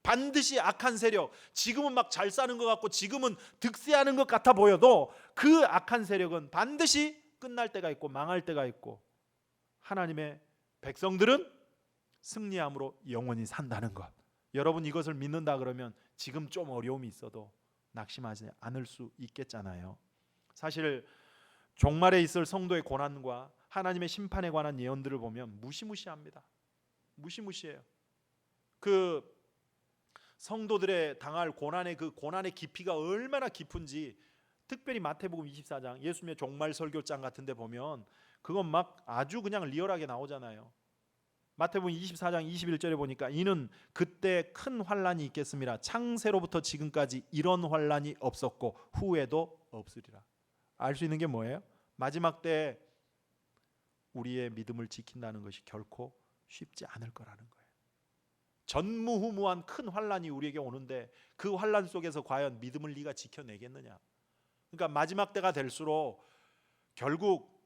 [SPEAKER 1] 반드시 악한 세력, 지금은 막 잘 사는 것 같고 지금은 득세하는 것 같아 보여도 그 악한 세력은 반드시 끝날 때가 있고 망할 때가 있고 하나님의 백성들은 승리함으로 영원히 산다는 것. 여러분 이것을 믿는다 그러면 지금 좀 어려움이 있어도 낙심하지 않을 수 있겠잖아요. 사실 종말에 있을 성도의 고난과 하나님의 심판에 관한 예언들을 보면 무시무시합니다. 무시무시해요. 그 성도들의 당할 고난의 그 고난의 깊이가 얼마나 깊은지 특별히 마태복음 24장 예수님의 종말 설교장 같은 데 보면 그건 막 아주 그냥 리얼하게 나오잖아요. 마태복음 24장 21절에 보니까 이는 그때 큰 환란이 있겠습니다. 창세로부터 지금까지 이런 환란이 없었고 후에도 없으리라. 알 수 있는 게 뭐예요? 마지막 때 우리의 믿음을 지킨다는 것이 결코 쉽지 않을 거라는 거예요. 전무후무한 큰 환란이 우리에게 오는데 그 환란 속에서 과연 믿음을 네가 지켜내겠느냐? 그러니까 마지막 때가 될수록 결국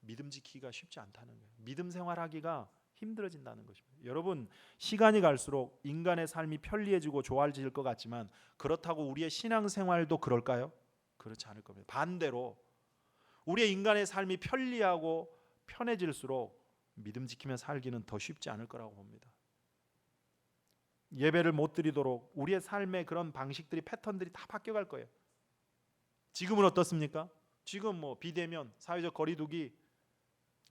[SPEAKER 1] 믿음 지키기가 쉽지 않다는 거예요. 믿음 생활하기가 힘들어진다는 것입니다. 여러분 시간이 갈수록 인간의 삶이 편리해지고 좋아질 것 같지만 그렇다고 우리의 신앙생활도 그럴까요? 그렇지 않을 겁니다. 반대로 우리의 인간의 삶이 편리하고 편해질수록 믿음 지키며 살기는 더 쉽지 않을 거라고 봅니다. 예배를 못 드리도록 우리의 삶의 그런 방식들이 패턴들이 다 바뀌어갈 거예요. 지금은 어떻습니까? 지금 뭐 비대면, 사회적 거리두기,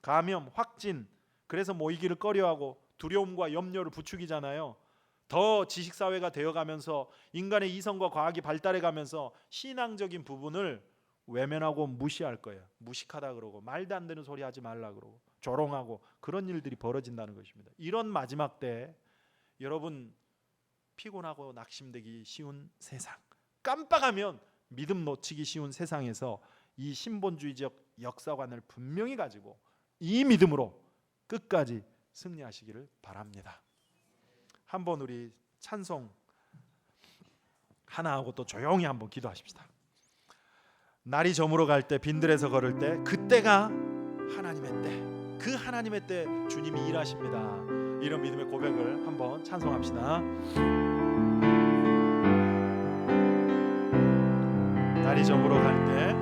[SPEAKER 1] 감염, 확진, 그래서 모이기를 꺼려하고 두려움과 염려를 부추기잖아요. 더 지식사회가 되어가면서 인간의 이성과 과학이 발달해가면서 신앙적인 부분을 외면하고 무시할 거예요. 무식하다 그러고 말도 안 되는 소리 하지 말라 그러고 조롱하고 그런 일들이 벌어진다는 것입니다. 이런 마지막 때 여러분 피곤하고 낙심되기 쉬운 세상, 깜빡하면 믿음 놓치기 쉬운 세상에서 이 신본주의적 역사관을 분명히 가지고 이 믿음으로 끝까지 승리하시기를 바랍니다. 한번 우리 찬송 하나 하고 또 조용히 한번 기도하십시다. 날이 저물어 갈 때 빈들에서 걸을 때 그때가 하나님의 때, 그 하나님의 때 주님이 일하십니다. 이런 믿음의 고백을 한번 찬송합시다. 날이 저물어 갈 때,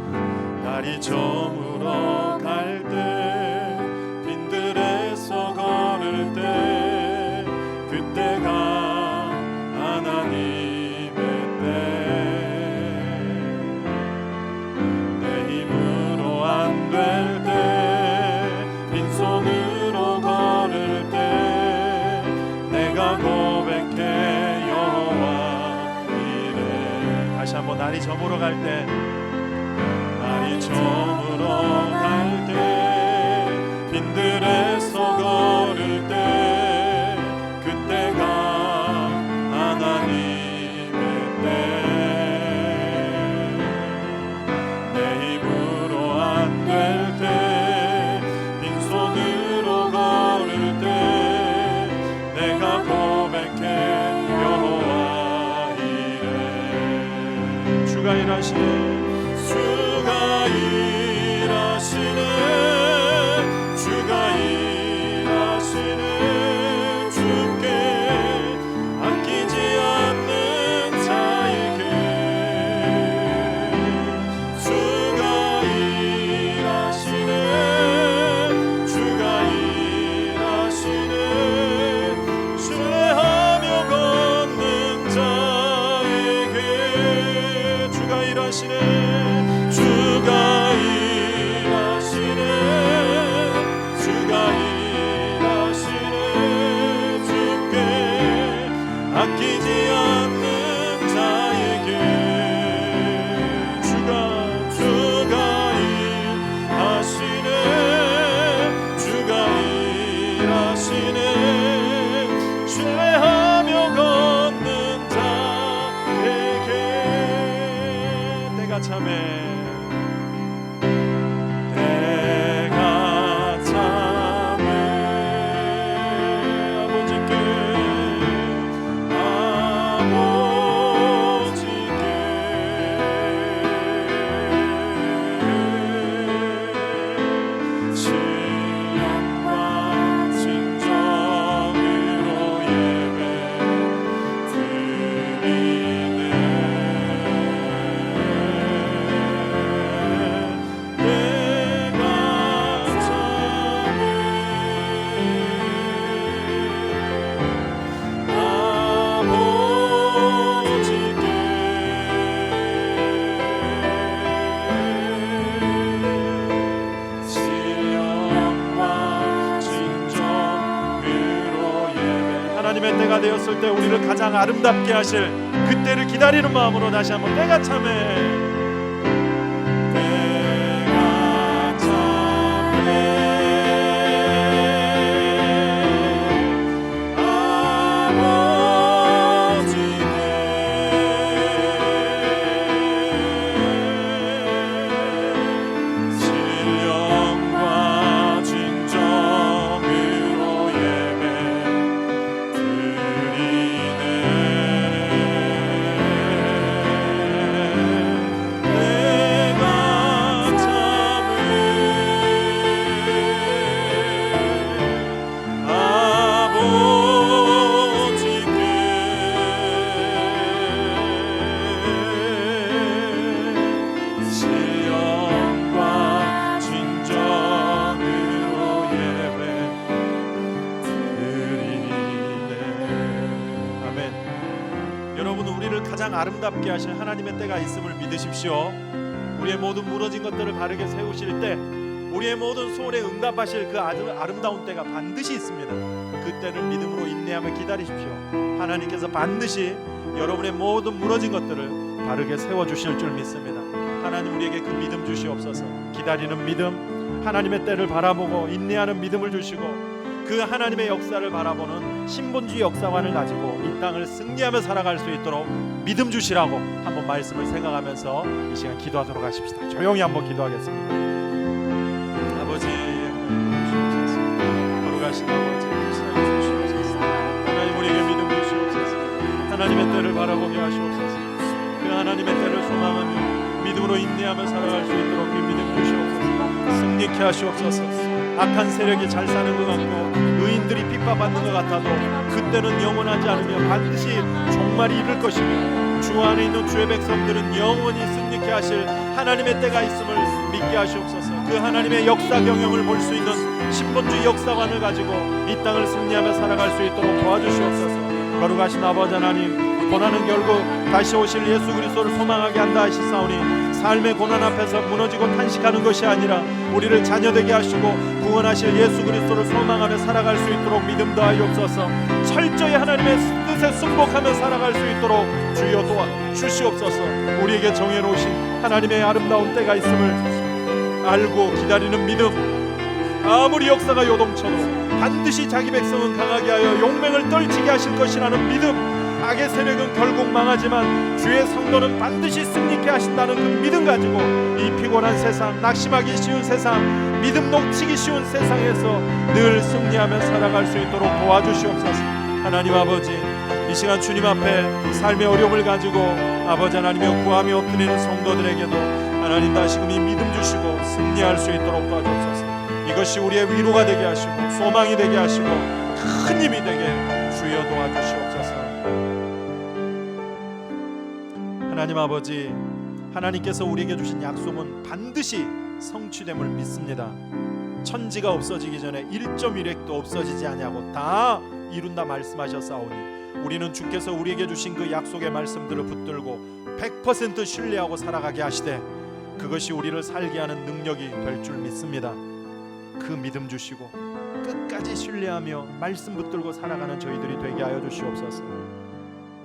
[SPEAKER 1] 날이 저물어 갈 때, 빈들에서 걸을 때, 그때가 하나님의 때. 내 힘으로 안 될 때, 빈손으로 걸을 때, 내가 고백해 여호와 이래. 다시 한번 날이 저물어 갈 때, 날이 저물어 갈 때, 빈들에서 걸을 때, 그때가 하나님의 때. 내 힘으로 안 될 때, 빈손으로 걸을 때, 내가 고백해 여호와 이래. 주가 일하시네, 주가 일하시네. 하나님의 때가 되었을 때 우리를 가장 아름답게 하실 그때를 기다리는 마음으로 다시 한번 때가 참에 아름답게 하실 하나님의 때가 있음을 믿으십시오. 우리의 모든 무너진 것들을 바르게 세우실 때 우리의 모든 소원에 응답하실 그 아름다운 때가 반드시 있습니다. 그 때를 믿음으로 인내하며 기다리십시오. 하나님께서 반드시 여러분의 모든 무너진 것들을 바르게 세워주실 줄 믿습니다. 하나님 우리에게 그 믿음 주시옵소서. 기다리는 믿음, 하나님의 때를 바라보고 인내하는 믿음을 주시고 그 하나님의 역사를 바라보는 신본주의 역사관을 가지고 이 땅을 승리하며 살아갈 수 있도록 믿음 주시라고 한번 말씀을 생각하면서 이 시간 기도하도록 하십시다. 조용히 한번 기도하겠습니다. 아버지 주옵소서. 거룩하신 아버지 역사해 주시옵소서. 하나님 우리에게 믿음 주시옵소서. 하나님의 때를 바라보게 하시옵소서. 그 하나님의 때를 소망하며 믿음으로 인내하며 살아갈 수 있도록 그 믿음 주시옵소서. 승리케 하시옵소서. 악한 세력이 잘 사는 것 같고 의인들이 핍박받는 것 같아도 그때는 영원하지 않으며 반드시 종말이 이를 것이며 주 안에 있는 주의 백성들은 영원히 승리케 하실 하나님의 때가 있음을 믿게 하시옵소서. 그 하나님의 역사 경영을 볼 수 있는 신본주의 역사관을 가지고 이 땅을 승리하며 살아갈 수 있도록 도와주시옵소서. 거룩하신 아버지 하나님, 고난은 결국 다시 오실 예수 그리스도를 소망하게 한다 하시사오니 삶의 고난 앞에서 무너지고 탄식하는 것이 아니라 우리를 자녀되게 하시고 구원하실 예수 그리스도를 소망하며 살아갈 수 있도록 믿음 더하옵소서. 철저히 하나님의 뜻에 순복하며 살아갈 수 있도록 주여 도와주시옵소서. 우리에게 정해놓으신 하나님의 아름다운 때가 있음을 알고 기다리는 믿음, 아무리 역사가 요동쳐도 반드시 자기 백성은 강하게 하여 용맹을 떨치게 하실 것이라는 믿음, 악의 세력은 결국 망하지만 주의 성도는 반드시 승리케 하신다는 그 믿음 가지고 이 피곤한 세상, 낙심하기 쉬운 세상, 믿음 놓치기 쉬운 세상에서 늘 승리하며 살아갈 수 있도록 도와주시옵소서. 하나님 아버지, 이 시간 주님 앞에 삶의 어려움을 가지고 아버지 하나님의 구하며 엎드리는 성도들에게도 하나님 다시금 이 믿음 주시고 승리할 수 있도록 도와주옵소서. 이것이 우리의 위로가 되게 하시고 소망이 되게 하시고 큰 힘이 되게 주여 도와주시옵소서. 하나님 아버지, 하나님께서 우리에게 주신 약속은 반드시 성취됨을 믿습니다. 천지가 없어지기 전에 1.1획도 없어지지 아니하고 다 이룬다 말씀하셨사오니 우리는 주께서 우리에게 주신 그 약속의 말씀들을 붙들고 100% 신뢰하고 살아가게 하시되 그것이 우리를 살게 하는 능력이 될 줄 믿습니다. 그 믿음 주시고 끝까지 신뢰하며 말씀 붙들고 살아가는 저희들이 되게 하여 주시옵소서.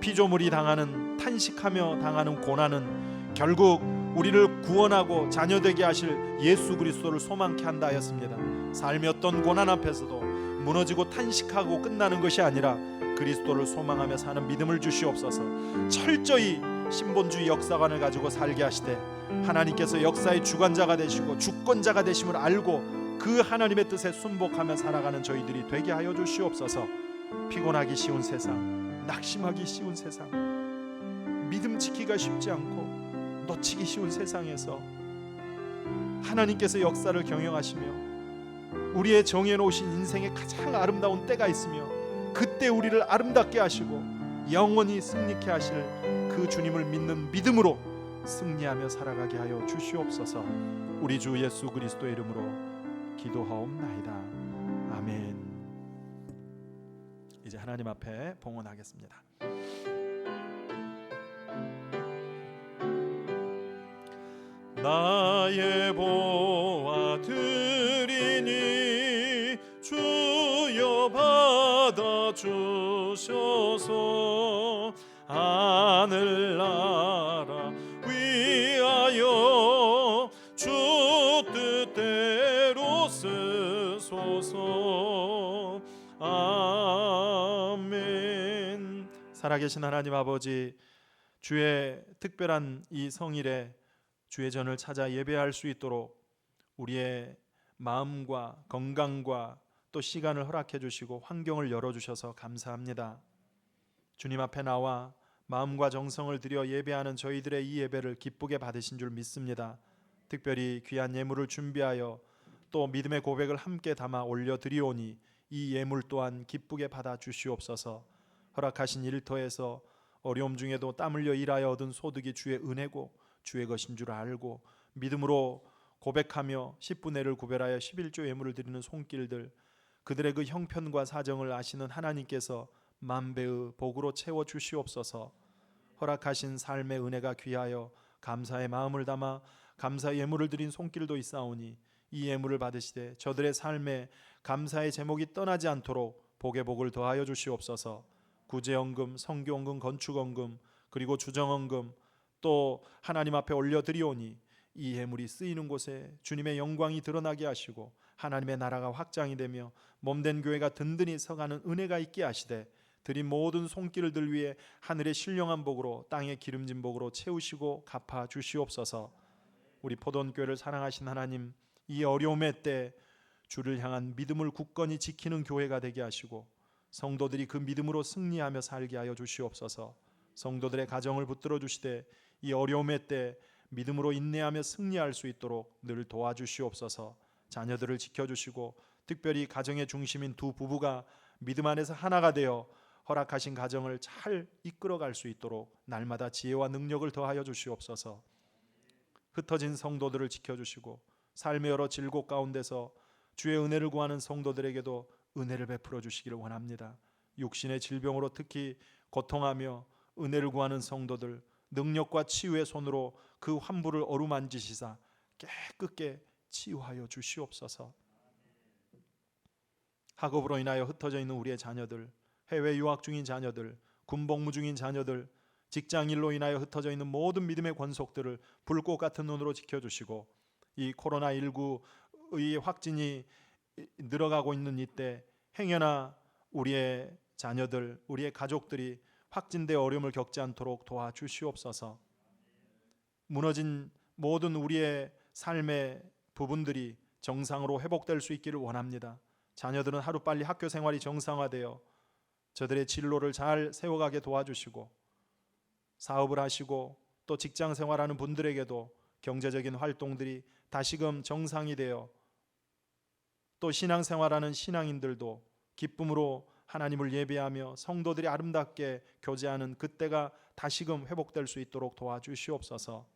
[SPEAKER 1] 피조물이 당하는 탄식하며 당하는 고난은 결국 우리를 구원하고 자녀되게 하실 예수 그리스도를 소망케 한다 하였습니다. 삶의 어떤 고난 앞에서도 무너지고 탄식하고 끝나는 것이 아니라 그리스도를 소망하며 사는 믿음을 주시옵소서. 철저히 신본주의 역사관을 가지고 살게 하시되 하나님께서 역사의 주관자가 되시고 주권자가 되심을 알고 그 하나님의 뜻에 순복하며 살아가는 저희들이 되게 하여 주시옵소서. 피곤하기 쉬운 세상, 낙심하기 쉬운 세상, 믿음 지키기가 쉽지 않고 놓치기 쉬운 세상에서 하나님께서 역사를 경영하시며 우리의 정해놓으신 인생의 가장 아름다운 때가 있으며 그때 우리를 아름답게 하시고 영원히 승리케 하실 그 주님을 믿는 믿음으로 승리하며 살아가게 하여 주시옵소서. 우리 주 예수 그리스도의 이름으로 기도하옵나이다. 아멘. 이제 하나님 앞에 봉헌하겠습니다. 나의 보아 드리니 주여 받아 주셔서 하늘나라 위하여 주 뜻대로 쓰소서. 아멘. 살아계신 하나님 아버지, 주의 특별한 이 성일에 주의 전을 찾아 예배할 수 있도록 우리의 마음과 건강과 또 시간을 허락해 주시고 환경을 열어주셔서 감사합니다. 주님 앞에 나와 마음과 정성을 들여 예배하는 저희들의 이 예배를 기쁘게 받으신 줄 믿습니다. 특별히 귀한 예물을 준비하여 또 믿음의 고백을 함께 담아 올려드리오니 이 예물 또한 기쁘게 받아 주시옵소서. 허락하신 일터에서 어려움 중에도 땀 흘려 일하여 얻은 소득이 주의 은혜고 주의 것인 줄 알고 믿음으로 고백하며 10분의 1을 구별하여 11조 예물을 드리는 손길들, 그들의 그 형편과 사정을 아시는 하나님께서 만배의 복으로 채워 주시옵소서. 허락하신 삶의 은혜가 귀하여 감사의 마음을 담아 감사 예물을 드린 손길도 있사오니 이 예물을 받으시되 저들의 삶에 감사의 제목이 떠나지 않도록 복의 복을 더하여 주시옵소서. 구제헌금, 성교헌금, 건축헌금, 그리고 주정헌금 또 하나님 앞에 올려드리오니 이 예물이 쓰이는 곳에 주님의 영광이 드러나게 하시고 하나님의 나라가 확장이 되며 몸된 교회가 든든히 서가는 은혜가 있게 하시되 드린 모든 손길들 위해 하늘의 신령한 복으로 땅의 기름진 복으로 채우시고 갚아 주시옵소서. 우리 포도원교회를 사랑하신 하나님, 이 어려움의 때 주를 향한 믿음을 굳건히 지키는 교회가 되게 하시고 성도들이 그 믿음으로 승리하며 살게 하여 주시옵소서. 성도들의 가정을 붙들어 주시되 이 어려움의 때 믿음으로 인내하며 승리할 수 있도록 늘 도와주시옵소서. 자녀들을 지켜주시고 특별히 가정의 중심인 두 부부가 믿음 안에서 하나가 되어 허락하신 가정을 잘 이끌어갈 수 있도록 날마다 지혜와 능력을 더하여 주시옵소서. 흩어진 성도들을 지켜주시고 삶의 여러 질곡 가운데서 주의 은혜를 구하는 성도들에게도 은혜를 베풀어 주시기를 원합니다. 육신의 질병으로 특히 고통하며 은혜를 구하는 성도들, 능력과 치유의 손으로 그 환부를 어루만지시사 깨끗게 치유하여 주시옵소서. 학업으로 인하여 흩어져 있는 우리의 자녀들, 해외 유학 중인 자녀들, 군복무 중인 자녀들, 직장일로 인하여 흩어져 있는 모든 믿음의 권속들을 불꽃 같은 눈으로 지켜주시고 이 코로나19의 확진이 늘어가고 있는 이때 행여나 우리의 자녀들, 우리의 가족들이 확진돼 어려움을 겪지 않도록 도와주시옵소서. 무너진 모든 우리의 삶의 부분들이 정상으로 회복될 수 있기를 원합니다. 자녀들은 하루빨리 학교 생활이 정상화되어 저들의 진로를 잘 세워가게 도와주시고 사업을 하시고 또 직장 생활하는 분들에게도 경제적인 활동들이 다시금 정상이 되어 또 신앙생활하는 신앙인들도 기쁨으로 하나님을 예배하며 성도들이 아름답게 교제하는 그때가 다시금 회복될 수 있도록 도와주시옵소서.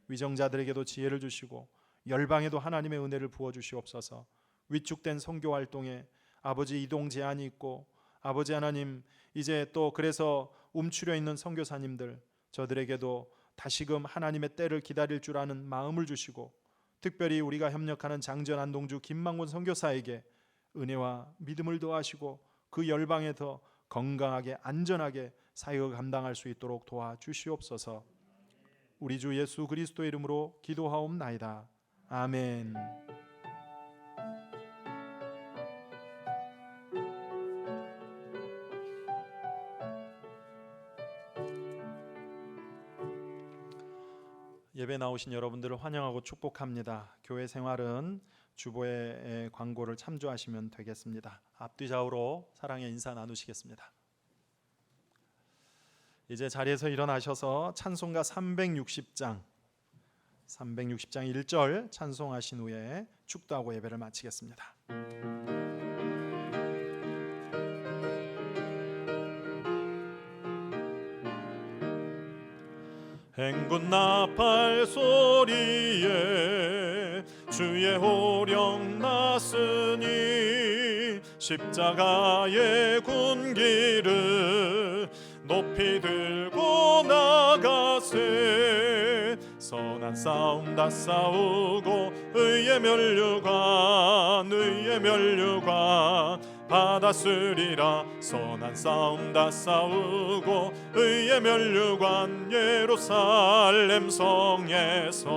[SPEAKER 1] 위정자들에게도 지혜를 주시고 열방에도 하나님의 은혜를 부어주시옵소서. 위축된 선교 활동에 아버지 이동 제한이 있고 아버지 하나님 이제 또 그래서 움츠려 있는 선교사님들 저들에게도 다시금 하나님의 때를 기다릴 줄 아는 마음을 주시고 특별히 우리가 협력하는 장전 안동주 김만곤 선교사에게 은혜와 믿음을 더하시고 그 열방에 더 건강하게 안전하게 사역을 감당할 수 있도록 도와주시옵소서. 우리 주 예수 그리스도의 이름으로 기도하옵나이다. 아멘. 예배 나오신 여러분들을 환영하고 축복합니다. 교회 생활은 주보의 광고를 참조하시면 되겠습니다. 앞뒤 좌우로 사랑의 인사 나누시겠습니다. 이제 자리에서 일어나셔서 찬송가 360장 1절 찬송하신 후에 축도하고 예배를 마치겠습니다. 행군 나팔 소리에 주의 호령 났으니 십자가의 군기를 높이 들고 나가세. 선한 싸움 다 싸우고 의의 면류관 받았으리라. 선한 싸움 다 싸우고 의의 면류관 예루살렘 성에서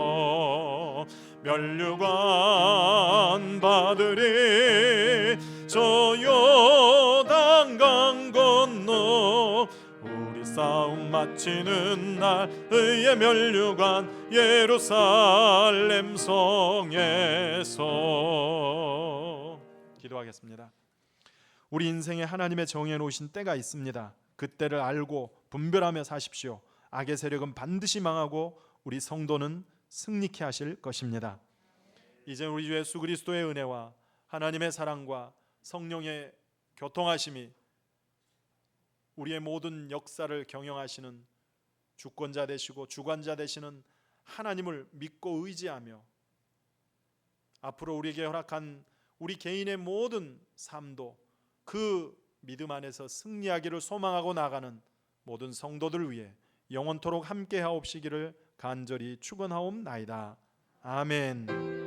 [SPEAKER 1] 면류관 받으리. 저 요단강 건너 우리 싸움 마치는 날 의의 면류관 예루살렘 성에서. 기도하겠습니다. 우리 인생에 하나님의 정해 놓으신 때가 있습니다. 그 때를 알고 분별하며 사십시오. 악의 세력은 반드시 망하고 우리 성도는 승리케 하실 것입니다. 이제 우리 주 예수 그리스도의 은혜와 하나님의 사랑과 성령의 교통하심이 우리의 모든 역사를 경영하시는 주권자 되시고 주관자 되시는 하나님을 믿고 의지하며 앞으로 우리에게 허락한 우리 개인의 모든 삶도 그 믿음 안에서 승리하기를 소망하고 나가는 모든 성도들 위해 영원토록 함께 하옵시기를 간절히 축원하옵나이다. 아멘.